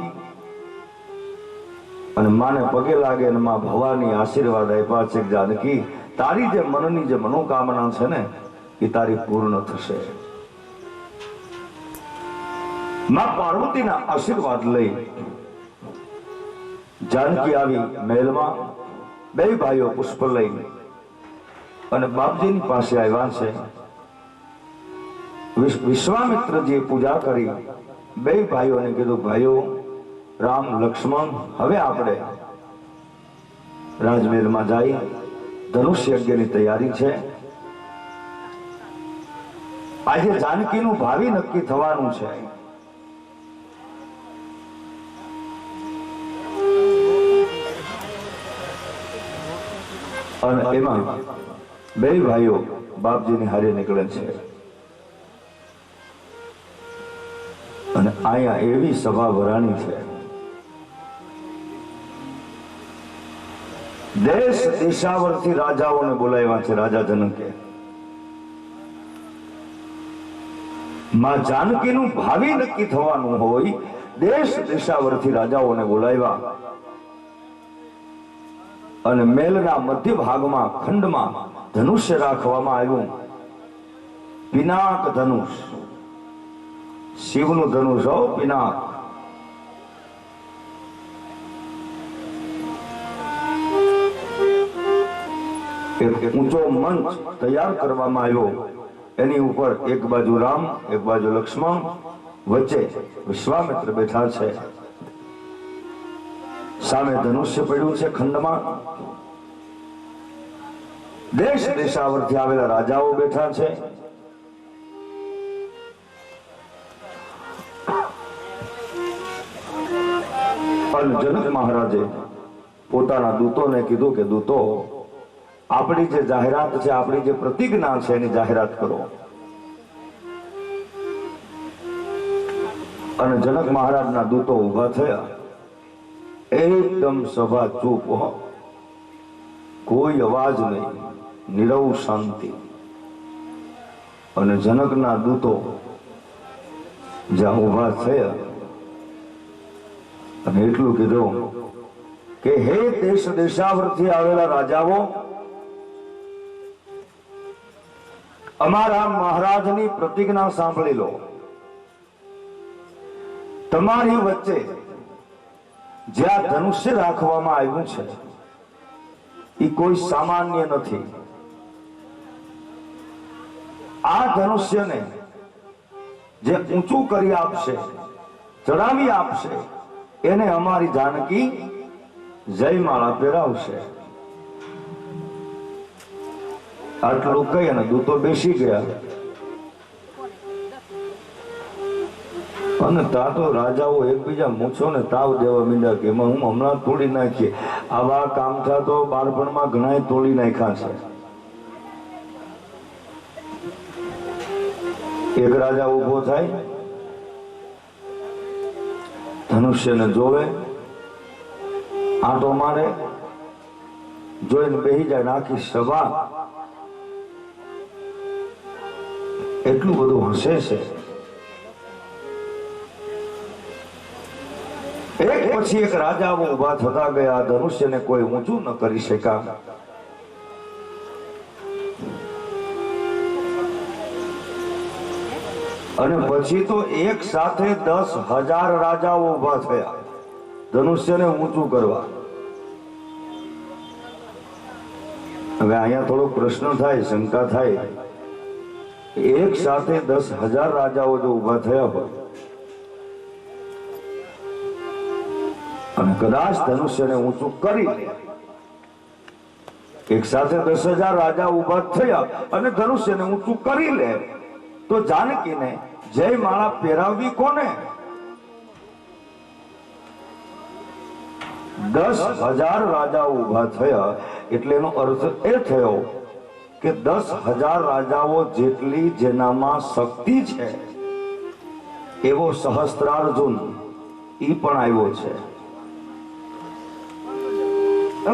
અને માને પગે લાગે અને માં ભવાની આશીર્વાદ આપ્યા છે કે જાનકી, તારી જે મનની જે મનોકામના છે ને એ તારી પૂર્ણ થશે. માં પાર્વતીના આશીર્વાદ લઈ જાનકી આવી મહેલમાં. બે ભાઈઓ પુષ્પ લઈ અને બાપજીની પાસે આવ્યા છે. વિશ્વામિત્રજીએ પૂજા કરી. બે ભાઈઓને કીધું, ભાઈઓ રામ, લક્ષ્મણ, હવે આપણે રાજમહેલમાં જઈ ધનુષ્ય યજ્ઞની તૈયારી છે. આજે જાનકીનું ભાવિ નક્કી થવાનું છે. અને એમાં બે ભાઈઓ બાપજીની હારે નીકળે છે. અને અહીંયા એવી સભા ભરાણી છે, દેશ દેશાવરથી રાજાઓને બોલાવ્યા છે. રાજા જનકે માં જાનકીનું ભાવિ નક્કી થવાનું હોય, દેશ દેશાવરથી રાજાઓને બોલાવ્યા. અને મહેલના મધ્ય ભાગમાં ખંડમાં ધનુષ્ય રાખવામાં આવ્યું. પિનાક ધનુષ, શિવનું ધનુષ હો, પિનાક. એક ઊંચો મંચ તૈયાર કરવામાં આવ્યો. એની ઉપર એક બાજુ રામ, એક બાજુ લક્ષ્મણ, વચ્ચે વિશ્વામિત્ર બેઠા છે. સામે ધનુષ્ય પડ્યું છે ખંડમાં. દેશ દેશાવરથી આવેલા રાજાઓ બેઠા છે. અને જનક મહારાજે પોતાના દૂતોને કીધું કે દૂતો, આપણી જે જાહેરાત છે, આપણી જે પ્રતિજ્ઞા છે એની જાહેરાત કરો. અને જનક મહારાજના દૂતો ઉભા થયા. એકદમ સભા ચૂપ, કોઈ અવાજ નહીં, નીરવ શાંતિ. અને જનકના દૂતો જ્યાં ઉભા થયા અને એટલું કીધું કે હે દેશ દેશાવરથી આવેલા રાજાઓ, અમારા મહારાજની પ્રતિજ્ઞા સાંભળી લો. તમારી વચ્ચે જ્યાં ધનુષ્ય રાખવામાં આવ્યું છે એ કોઈ સામાન્ય નથી. આ ધનુષ્યને જે ઊંચું કરી આપશે, ચડાવી આપશે, એને અમારી જાનકી જયમાળા પહેરાવશે. આટલું કહી અને દૂતો બેસી ગયા. અને તા તો રાજાઓ એકબીજા મૂછો ને તાવ દેવા મીંડા કે હું હમણાં તોડી નાખીએ. આવા કામઠા તો બાળપણમાં ઘણા તોડી નાખ્યા છે. એક રાજા ઉભો થાય, ધનુષ્યને જોવે, આંટો મારે, જોઈને બેહી જાય. આખી સભા એટલું બધું હસે છે. એક પછી એક રાજાઓ ઉભા થતા ગયા. ધનુષ્યને કોઈ ઊંચું ન કરી શક્યા. અને પછી તો એક સાથે 10,000 રાજાઓ ઉભા થયા. ધનુષ્યને ઊંચું કરવા. હવે અહીંયા થોડો પ્રશ્ન થાય, શંકા થાય. એક સાથે 10,000 રાજાઓ જો ઉભા થયા હોય અને કદાચ ધનુષ્યને ઊંચું કરી લે, એક સાથે 10,000 રાજા ઉભા થયા અને ધનુષ્યને ઊંચું કરી લે, તો જાનકીને જયમાળા પહેરાવવી કોને? 10,000 રાજાઓ ઉભા થયા એટલે એનો અર્થ એ થયો કે 10,000 રાજાઓ જેટલી જેનામાં શક્તિ છે એવો સહસ્ત્રાર્જુન ઈ પણ આવ્યો છે.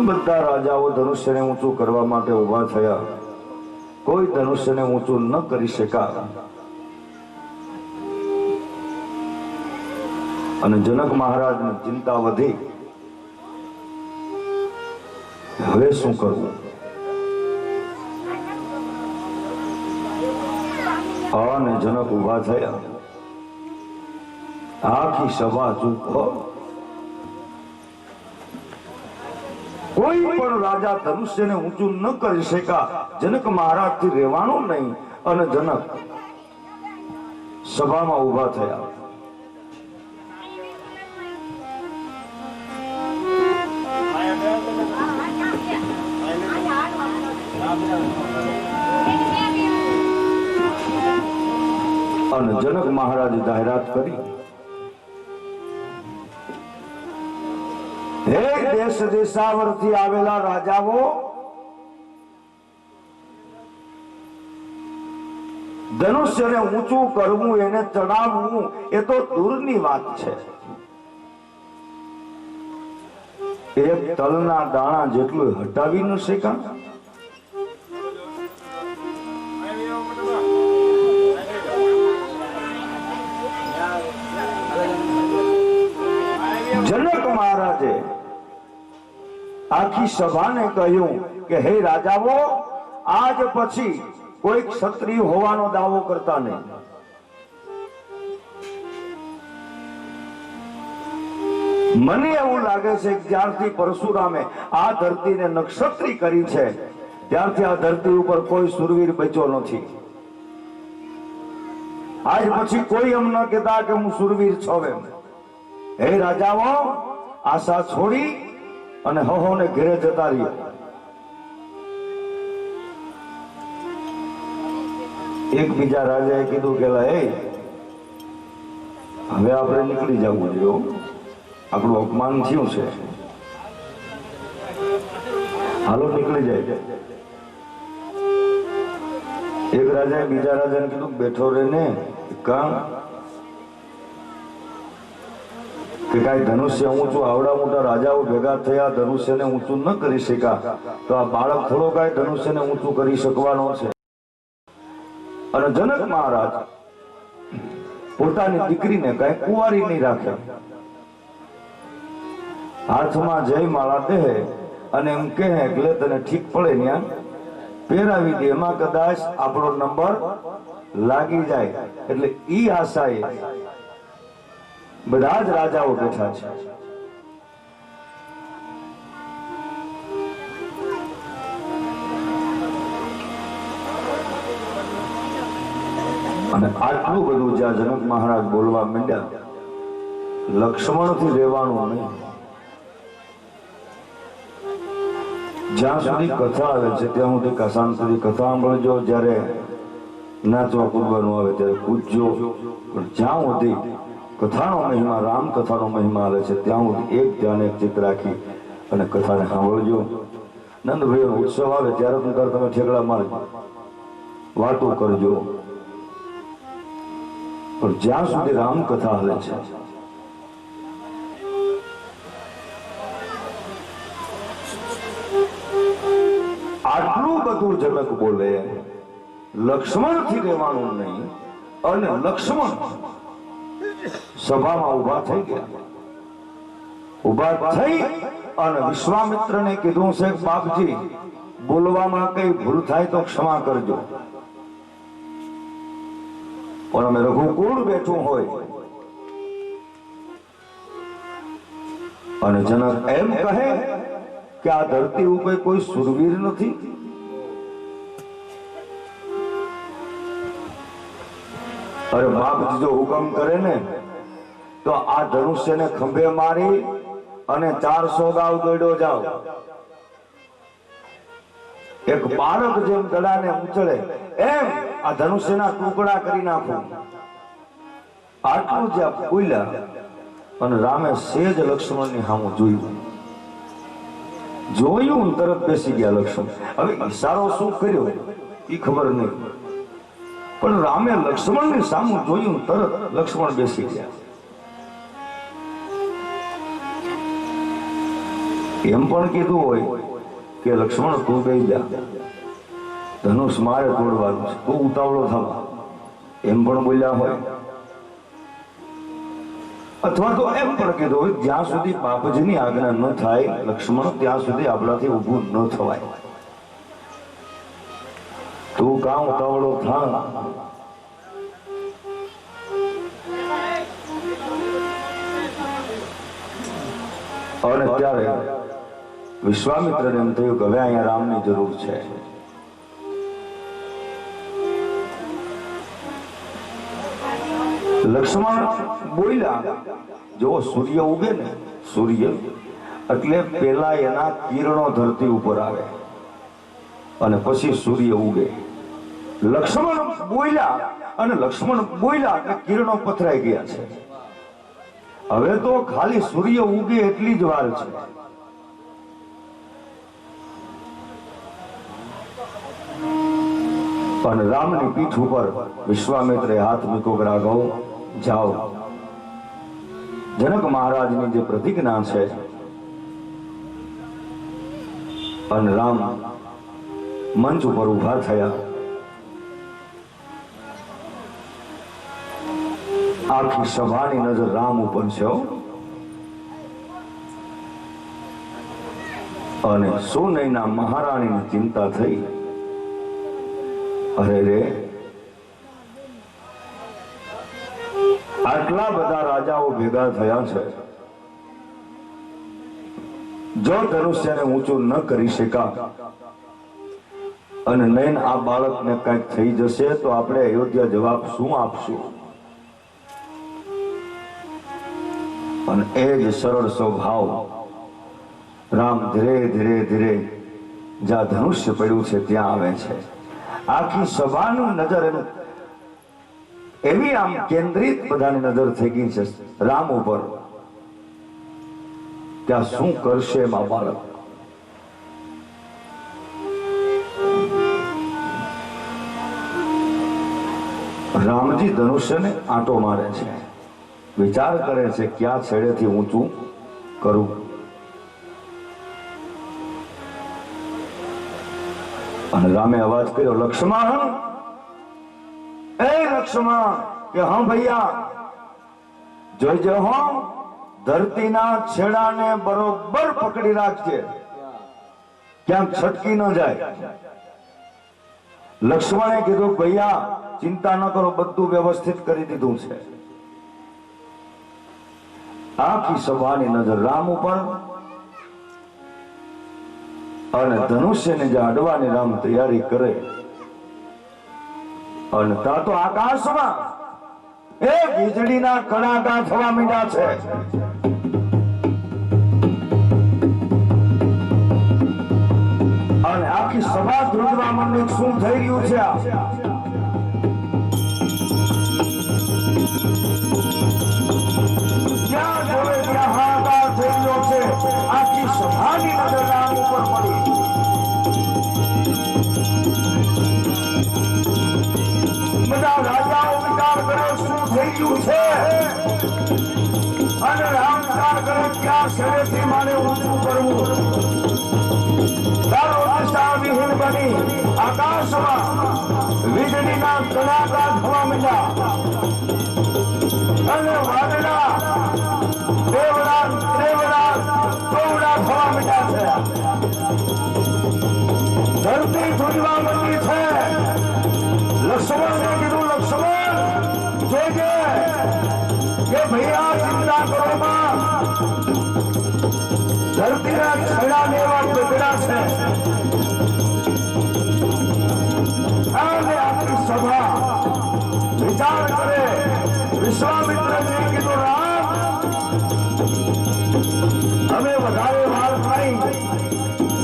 બધા રાજાઓ ધનુષ્યને ઊંચું કરવા માટે ઉભા થયા. કોઈ ધનુષ્યને ઊંચું ન કરી શકા અને જનક મહારાજની ચિંતા વધી. હવે શું કરવું? અને જનક ઉભા થયા. આખી સભા ચૂપ. કોઈ પણ રાજા ધનુષ્યને ઊંચું ન કરી શકા. જનક મહારાજ થી રહેવાનું નહીં અને જનક સભામાં ઉભા થયા. અને જનક મહારાજે જાહેરાત કરી, હે દેશ દેશાવરથી આવેલા રાજાઓ, ધનુષ્યને ઊંચું કરવું, એને ચડાવવું એ તો દૂરની વાત છે. એક તલના દાણા જેટલું હટાવી ન શકા. જનક મહારાજે આખી સભાને કહ્યું કે હે રાજાઓ, આજ પછી કોઈ ક્ષત્રિય હોવાનો દાવો કરતા નહીં. મને એવું લાગે છે કે જ્યારથી પરશુરામે આ ધરતીને નક્ષત્રી કરી છે ત્યારથી આ ધરતી ઉપર કોઈ સુરવીર બચ્યો નથી. આજ પછી કોઈ એમ ન કહેતા કે હું સુરવીર છું. હે રાજાઓ, આશા છોડી અને હોહોને ઘેરે જતા રહ્યો. એક બીજા રાજાએ કીધું કે હે, હવે આપણે નીકળી જવું જોઈએ, આપણું અપમાન થયું છે, હાલો નીકળી જાય. એક રાજાએ બીજા રાજાને કીધું બેઠો રે ને, કામ કે કઈ ધનુષ્ય ઊંચું, આવડા મોટા રાજાઓ ભેગા થયા, ધનુષ્યને ઊંચું ન કરી શકા તો આ બાળક થોડો કઈ ધનુષ્યને ઊંચું કરી શકવાનો છે. અને જનક મહારાજ પોતાની દીકરીને કઈ કુંવારી નહીં રાખે, હાથમાં જયમાળા દે અને એમ કહે એટલે તને ઠીક પડે ત્યાં પહેરાવી દે, એમાં કદાચ આપણો નંબર લાગી જાય. એટલે ઈ આશાએ બધા જ રાજાઓ બેઠા છે. અને આટલું બધું જ્યાં જનક મહારાજ બોલવા માંડ્યા, લક્ષ્મણથી રહેવાનું નહીં. જ્યાં સુધી કથા આવે છે ત્યાં સુધી કસાન સુધી કથા સાંભળજો, જ્યારે નાચવા કૂદવાનું આવે ત્યારે કૂદજો, પણ જ્યાં સુધી કથાનો મહિમા, રામ કથાનો મહિમા આવે છે ત્યાં સુધી એક ધ્યાન, એક ચિત્ત રાખી અને કથાને સાંભળજો. નંદભાઈનો ઉત્સવ આવે ત્યારે તમે ઠેકડા મારજો, વાતો કરજો, પણ જ્યાં સુધી રામ કથા હાલે છે આટલું બધું જનક બોલે, લક્ષ્મણ થી રહેવાનું નહીં. અને લક્ષ્મણ સભામાં ઉભા થઈ ગયા. ઉભા થઈ અને વિશ્વામિત્રને કીધું છે બાપજી, બોલવામાં કઈ ભૂલ થાય તો ક્ષમા કરજો, પણ અમે રઘુકુળ બેઠું હોય અને જનક એમ કહે કે આ ધરતી ઉપર કોઈ સુરવીર નથી? અરે બાપજી જો હુકમ કરે ને તો આ ધનુષ્યને ખંભે મારી અને 400 ગાવ દોડ્યો જાવ. એક બાળક જેમ ગળાને ઉછળે એમ આ ધનુષ્યના ટુકડા કરી નાખું. આટલું જ્યાં બોલ્યા અને રામે સેજ લક્ષ્મણની સામું જોયું તરત બેસી ગયા લક્ષ્મણ. હવે ઈશારો શું કર્યો એ ખબર નહીં, પણ રામે લક્ષ્મણની સામું જોયું તરત લક્ષ્મણ બેસી ગયા. એમ પણ કીધું હોય કે લક્ષ્મણ તું બેસી જા, ધનુષ મારે તોડવાનું છે, તું ઉતાવળો થવા, એમ પણ બોલ્યા હોય. અથવા તો એમ પણ કીધું હોય જ્યાં સુધી બાપજીની આજ્ઞા ન થાય લક્ષ્મણ ત્યાં સુધી આપણાથી ઊભું ન થવાય. તું કામ ઉતાવળો થા. અને ત્યારે વિશ્વામિત્રને એમ થયું કે હવે અહીંયા રામની જરૂર છે. લક્ષ્મણ બોલ્યા જો સૂર્ય ઉગે ને, સૂર્ય એટલે પેલા એના કિરણો ધરતી ઉપર આવે અને પછી સૂર્ય ઉગે. લક્ષ્મણ બોલ્યા અને લક્ષ્મણ બોલ્યા એટલે કિરણો પથરાઈ ગયા છે. હવે તો ખાલી સૂર્ય ઉગે એટલી જ વાર છે. અને રામની પીઠ ઉપર વિશ્વામિત્રે હાથ મૂક્યો, રાઘવ જાઓ. જનક મહારાજની જે પ્રતિજ્ઞા છે, અને રામ મંચ ઉપર ઉભા થયા. આખી સભાની નજર રામ ઉપર છે અને સોનૈના મહારાણીની ચિંતા થઈ. અરે રે, આટલા બધા રાજાઓ ભેગા થયા છે, જો ધનુષ્યને ઊંચું ન કરી શકા અને નયન આ બાળકને કંઈક થઈ જશે તો આપણે અયોધ્યા જવાબ શું આપશું? અને એ જ સરળ સ્વભાવ રામ ધીરે ધીરે ધીરે જ્યાં ધનુષ્ય પડ્યું છે ત્યાં આવે છે. આખી સભાનું નજર એનું એવી આમ કેન્દ્રિત બધાની નજર થઈ ગઈ છે રામ ઉપર કે આ શું કરશે એમાં બાળક. રામજી ધનુષ્યને આંટો મારે છે, વિચાર કરે છે ક્યાં છેડેથી ઊંચું કરું. અને રામે અવાજ કર્યો, લક્ષ્મણ, એ લક્ષ્મણ, કે હા ભૈયા જોઈજો હો, ધરતીના છેડાને બરોબર પકડી રાખજે, ક્યાંક છટકી ન જાય. લક્ષ્મણે કીધું ભૈયા ચિંતા ન કરો, બધું વ્યવસ્થિત કરી દીધું છે. આખી સભાની નજર રામ ઉપર અને ધનુષ્યને જે અડવાની રામ તૈયારી કરે અને ત્યાં તો આકાશમાં એ વીજળીના કડાકા થવા માંડ્યા છે. અને આખી સભા ધ્રુજવા માંડી, શું થઈ રહ્યું છે? જ્યાં જોડે ત્યાં હાહાકાર થઈ રહ્યો છે. આખી સભાની નજર રામ ઉપર પડી. બધા રાજાઓ વિચાર કર્યો શું થઈ ગયું છે, અને રામ વિચાર કરે ક્યાં શરીરથી મારે ઊંચું કરવું. તારો દિશા વિહીન બની આકાશમાં વીજળીના કડાકા થવા માંડ્યા અને વાદળા દેવડા દેવડા ચોવડા થવા માંડ્યા છે. ધરતી ધ્રુજવા માંડી છે. લક્ષ્મણને કીધું, લક્ષ્મણ જોજે કે ભૈયા ચિંતા કરો માં, ધરતીના છેડાને એવા ટુકડા છે અને આખી સભા વિચાર કરે વિશ્વામિત્રજી કીધું રામ અમે વધારે વાર નહીં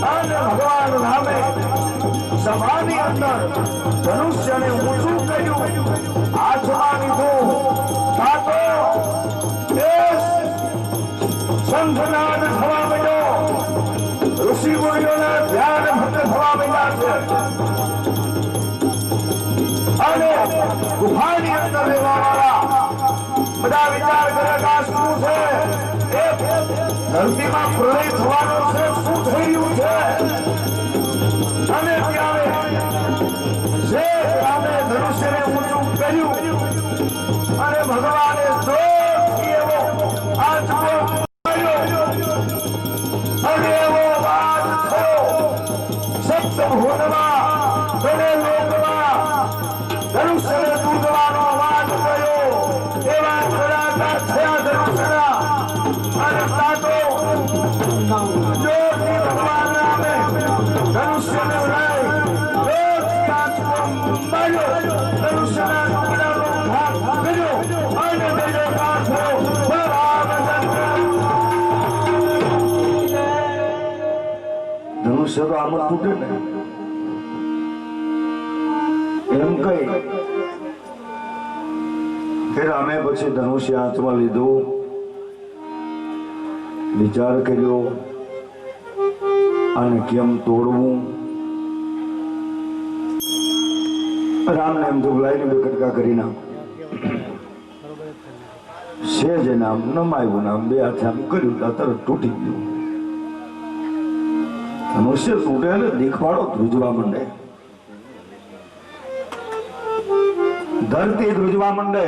અને ભગવાન રામે સભાની અંદર ધનુષ્યને ઊંચું કર્યું હાથમાં લીધું કાતો શંખનાદ થવા માંડ્યો ઋષિ મુનિઓના ધ્યાન ભંગ થવા માંડ્યા છે અને ગુફાની અંદર રહેવાવાળા બધા વિચાર કરે કે આ શું છે એ ધરતીમાં પ્રલય થવાનો છે શું થઈ રહ્યું છે અને ત્યારે જે રામે ધનુષ્યને ઊંચું કર્યું અને ભગવાને જોરથી એવો આંચકો માર્યો અને એવો અવાજ થયો સપ્તભુવનમાં ત્રણે લોકમાં ધનુષ્યને તૂટવાનો અવાજ થયો એવા કડાકા થયા ધનુષ્યના અને તાતો જોરથી ભગવાન રામે ધનુષ્યને ઉડાઈ જોરથી આંચકો માર્યો ધનુષ્યના ટુકડાનો ઘાત કર્યો અને જયકાર થયો ધનુષ્ય તો આમ જ તૂટે ને એમ કઈ કે રામે પછી ધનુષ્ય હાથમાં લીધું વિચાર કર્યો અને કેમ તોડવું રામને એમ તો લાઈને બે કટકા કરી નાખ સેજ નામ નમાયું નામ બે હાથે આમ કર્યું તો તરત તૂટી ગયું ધનુષ્ય તૂટે એટલે દેખવાડો ધ્રુજવા માંડે ધરતી ધ્રુજવા માંડે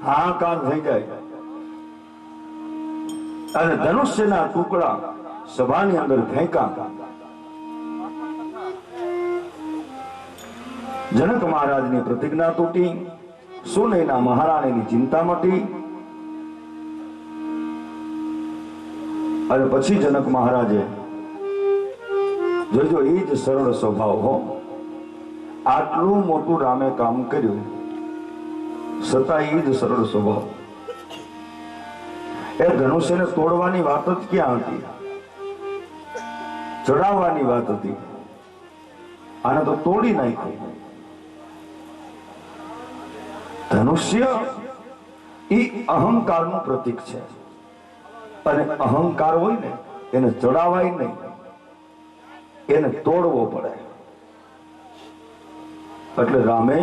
હાહાકાર થઈ જાય અને ધનુષ્યના ટુકડા સભાની અંદર ફેંકા જનક મહારાજની પ્રતિજ્ઞા તૂટી સુનયના મહારાણીની ચિંતા મટી અને પછી જનક મહારાજે જોજો એ જ સરળ સ્વભાવ હો આટલું મોટું રામે કામ કર્યું છતાં એ જ સરળ સ્વભાવ એ ધનુષ્યને તોડવાની વાત જ ક્યાં હતી ચડાવવાની વાત હતી આને તો તોડી નાખ્યું ધનુષ્ય એ અહંકારનું પ્રતીક છે અને અહંકાર હોય ને એને ચડાવાય નહીં એને તોડવો પડે એટલે રામે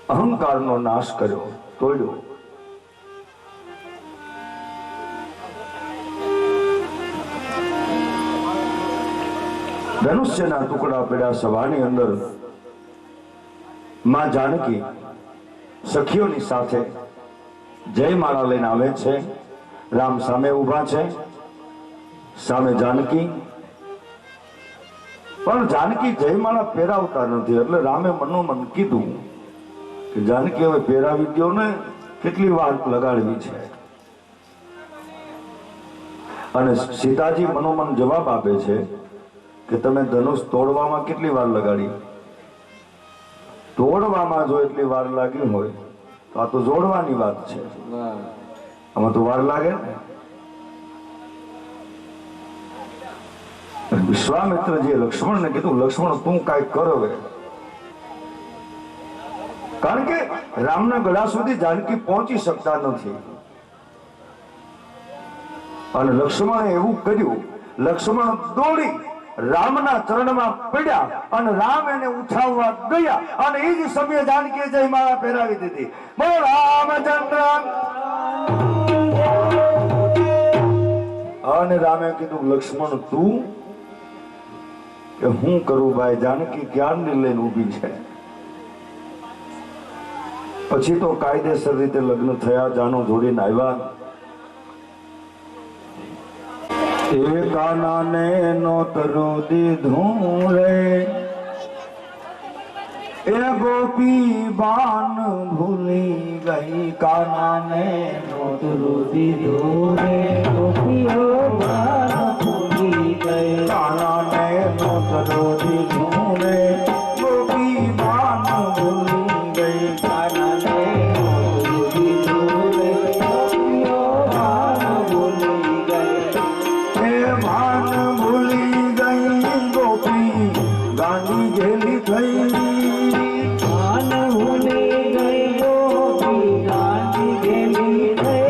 અહંકારનો નાશ કર્યો તોડ્યો ધનુષ્યના ટુકડા પડ્યા સભાની અંદર માં જાનકી સખીઓની સાથે જયમાળા લઈને આવે છે રામ સામે ઉભા છે સામે જાનકી પણ જાનકી જયમાળા પહેરાવતા નથી એટલે રામે મનોમન કીધું કે જાનકી હવે પહેરાવી દો ને કેટલી વાર લગાડવી છે અને સીતાજી મનોમન જવાબ આપે છે કે તમે ધનુષ તોડવામાં કેટલી વાર લગાડી તોડવામાં જો એટલી વાર લાગી હોય તો આ તો જોડવાની વાત છે આમાં તો વાર લાગે ને વિશ્વામિત્રજીએ લક્ષ્મણને કીધું લક્ષ્મણ તું કાંઈ કર હવે કારણ કે રામના ગળા સુધી જાનકી પહોંચી શકતા નથી અને લક્ષ્મણે એવું કર્યું લક્ષ્મણ દોડી રામના ચરણમાં પડ્યા અને રામ એને ઉઠાવવા ગયા અને એ જ સમયે જાનકીએ જયમાળા પહેરાવી દીધી બોલ રામચંદ્ર અને રામે કીધું લક્ષ્મણ તું કે હું કરું ભાઈ જાનકી ક્યારની લઈને ઊભી છે પછી તો કાયદેસર રીતે લગ્ન થયા જાનો જોડીને આવ્યા કાનાને નોતરો દીધું રે એ ગોપી બાન ભૂલી ગઈ કાનાને નોતરો દીધું રે ગોપીઓ काना ने नोतरो दीधूं रे गोपी मान भूली गई काना ने नोतरो दीधूं रे गोपियो भान भूली गई हे भान भूली गई गोपी गानी गेली थई भान भूली गई गोपी गानी गेली थई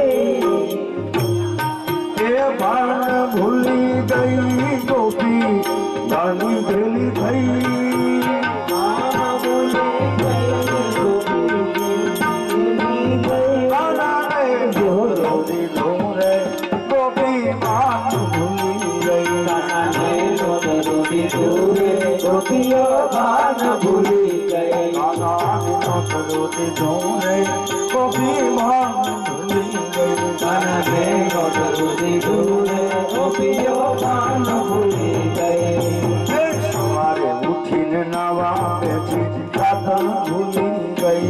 हे भान भूली गई गोपी गानी गेली थई काना ने नोतरो दीधूं रे गोपी मान भूली गई काना ने नोतरो दीधूं रे गोपियो भान भूली गई काना ने नोतरो दीधूं रे गोपी मान भूली गई काना ने नोतरो दीधूं रे गोपियो भान भूली गई सवारे उठीने नावा बेठी साधन भूली गई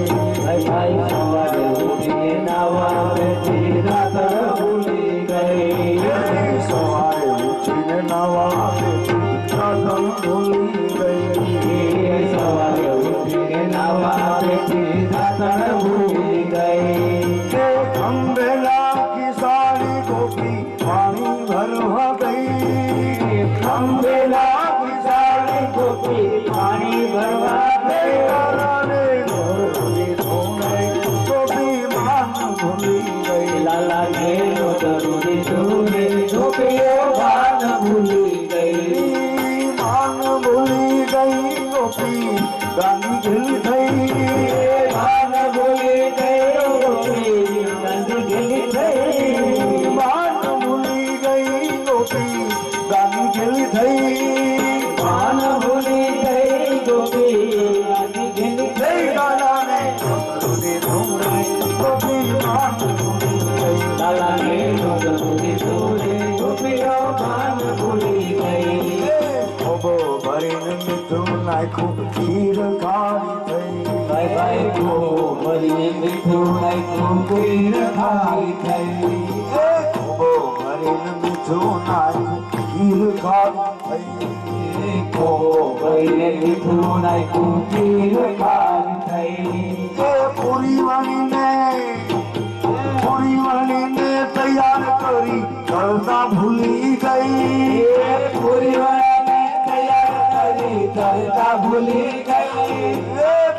भाई सवारे उठीने नावा बेठी रातर भूली गई सवारे उठीने नावा बेठी साधन भूली गई सवारे उठीने नावा बेठी रातर भूली गई खंबेला की सारी गोपी पानी भरवा गई खंबेला की सारी गोपी पानी भरवा गई काना ने नोतरो दीधूं रे गोपी मान भूली गई लाला ने नोतरो दीधूं रे गोपियो भान भूली गई मान भूली गई गोपी गानी गेली थई भान भूली गई गोपी गानी गेली थई मान भूली गई गोपी गानी गेली थई भान भूली गई गोपी गानी गेली थई काना ने नोतरो दीधूं रे गोपी मान भूली गई लाला ने नोतरो दीधूं रे गोपियो भान भूली गई ओबो भरीने मीठું નાખ્યું ખીર ખારી થઈ ભાઈ ભાઈ ગો ભરીને મીઠું નાખ્યું કોઈર ખાઈ થઈ ઓબો ભરીને મીઠું નાખ્યું ખીર ખારી થઈ ગો ભરીને મીઠું નાખ્યું કોઈર ખાઈ થઈ પૂરી વાળીને તૈયાર કરી કરતા ભૂલી ગઈ પૂરી વાળાને તૈયાર કરી કરતા ભૂલી ગઈ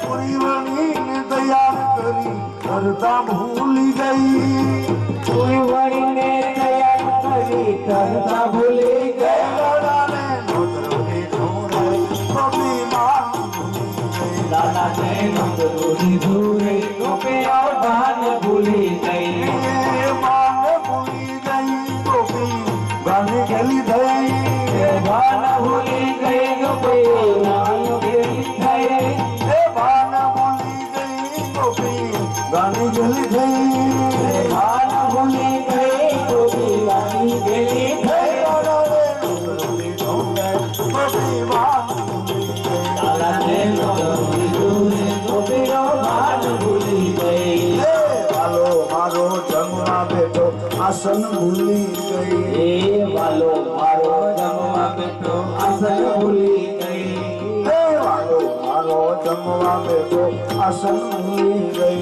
પૂરી વાળીને તૈયાર કરી કરતા ભૂલી ગઈ પૂરી વાળીને તૈયાર કરી કરતા ભૂલી ગઈ કાનાને નોતરો દીધું રે ગોપી मान ભૂલી ગઈ લાલા ને નોતરો દીધું રે ગોપીઓ ભાન ભૂલી ગઈ मान ભૂલી ગઈ ગોપી ગાની ગેલી થઈ ભાન ભૂલી ગઈ ગોપી ગાની ગેલી થઈ ભાન ભૂલી ગઈ ગોપી ગાની ગેલી થઈ ભાન ભૂલી ગઈ ગોપી ગાની ગેલી થઈ ગોપી मान ભૂલી ગઈ લાલા ને નોતરો દીધું રે ગોપીઓ ભાન ભૂલી ગઈ વાલો મારો જમવા બેઠો આસન ભૂલી ગઈ એ વાલો મારો જમવા બેઠો આસન ભૂલી ગઈ વાલો મારો જમવા બેઠો આસન ભૂલી ગઈ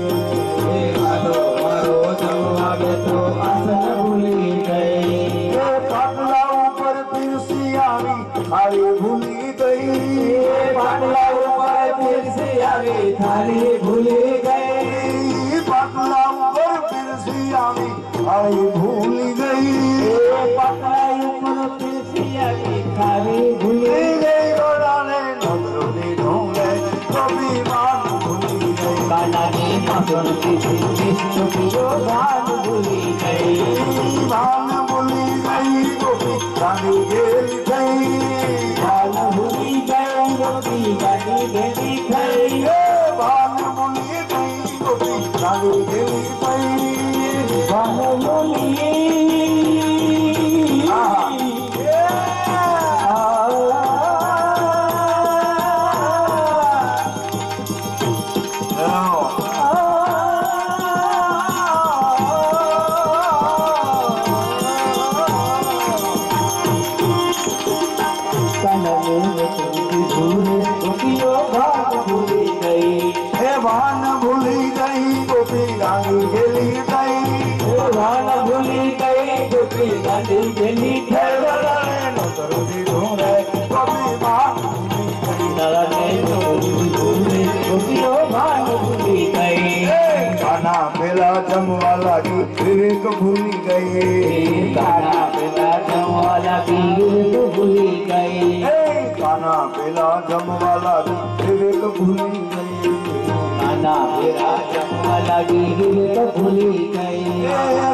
એ વાલો મારો જમવા બેઠો આસન ભૂલી ગઈ પાટલા ઉપર પીરસી આવી થાળી ભૂલી ગઈ પાટલા ઉપર પીરસી આવી થાળી ભૂલી ગઈ પાટલા ઉપર પીરસી આવી થાળી ભૂલી ગઈ પાટલા ઉપર પીરસી આવી થાળી ભૂલી ગઈ ગોડાને નોતરો દીધું રે ગોપી मान ભૂલી ગઈ કાનાની નોતરો દીધી વિષ્ણુ ભાન ભૂલી ગઈ ભાન ભૂલી ગઈ ગોપી ગાની ગેલી થઈ ભાન ભૂલી ગઈ ગોપી ગાની ગેલી થઈ ભાન ભૂલી ગઈ ગોપી ગાની ગેલી થઈ ભાન ભૂલી કાના પેલા જમવા લાગી વિવેક ભૂલી ગઈ કાના પેલા જમવા લાગી વિવેક ભૂલી ગઈ કાના પેલા જમવા લાગી વિવેક ભૂલી ગઈ કાના પેલા જમવા લાગી વિવેક ભૂલી ગઈ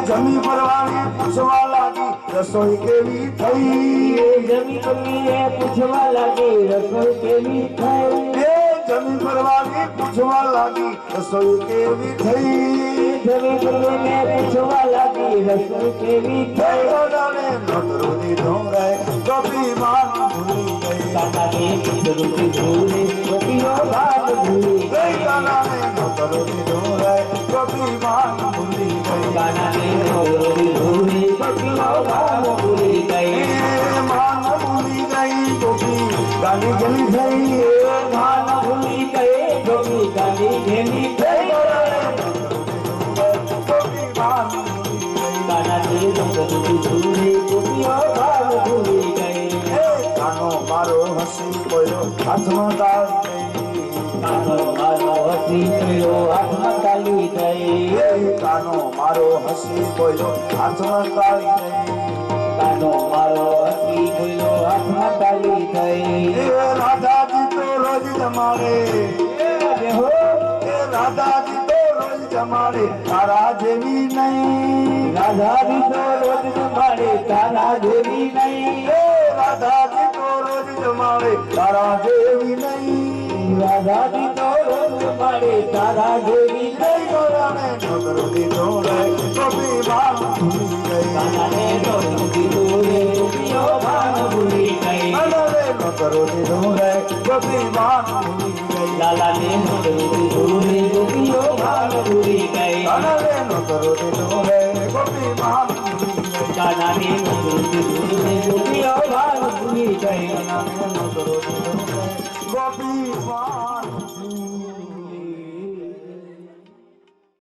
જમી પરવાને પૂછવા લાગી રસોઈ કેવી થઈ જમી પત્નીને પૂછવા લાગી રસોઈ કેવી થઈ જમી પરવાને પૂછવા લાગી રસોઈ કેવી થઈ જમી પત્નીને પૂછવા લાગી રસોઈ કેવી થઈ કાનાને નોતરો દીધો રે ગોપી માન ભૂલી ગઈ કાનાને પૂછરું ભૂલે ગોપીનો ભાગ ભૂલી ગઈ કાનાને નોતરો દીધો રે ગોપી માન ભૂલી ગઈ કાનાને પૂછરું ભૂલે ગોપીનો ભાગ ભૂલી ગઈ માન ભૂલી ગઈ ગોપી ગાલી ગલી થઈ ભાન ભૂલી ગઈ ગોપી ગાલી ઘેલી થઈ ગોપી માન ભૂલી ગઈ કાનાને પૂછરું ભૂલે ગોપીનો ભાગ ભૂલી ગઈ કાનો મારો હસી બોલ્યો હાથમાં તાળી કાનો મારો હસી ગયો હાથમાં તાલી થઈ કાનો મારો હસી બોલ્યો હાથમાં તાળી કાનો મારો હસી ગયો હાથમાં તાલી થઈ રાધાજી તો રોજ જમાડે હો રાધાજી તો રોજ જમાડે તારા જેવી નહીં રાધાજી તો રોજ જમાડે તારા જેવી નહીં રાધાજી તો રોજ જમાડે તારા જેવી નહીં રાધાજી તો રોજ જમાડે તારા જેવી નહીં ગોરાને નોતરો દીધો રે ગોપી માન ભૂલી ગઈ કાનાને રોજ કીધું રે ગોપીઓ ભાન ભૂલી ગઈ અરે નોતરો દીધો રે ગોપી માન ભૂલી ગઈ લાલાને રોજ કીધું રે ગોપીઓ ભાન ભૂલી ગઈ અરે નોતરો દીધો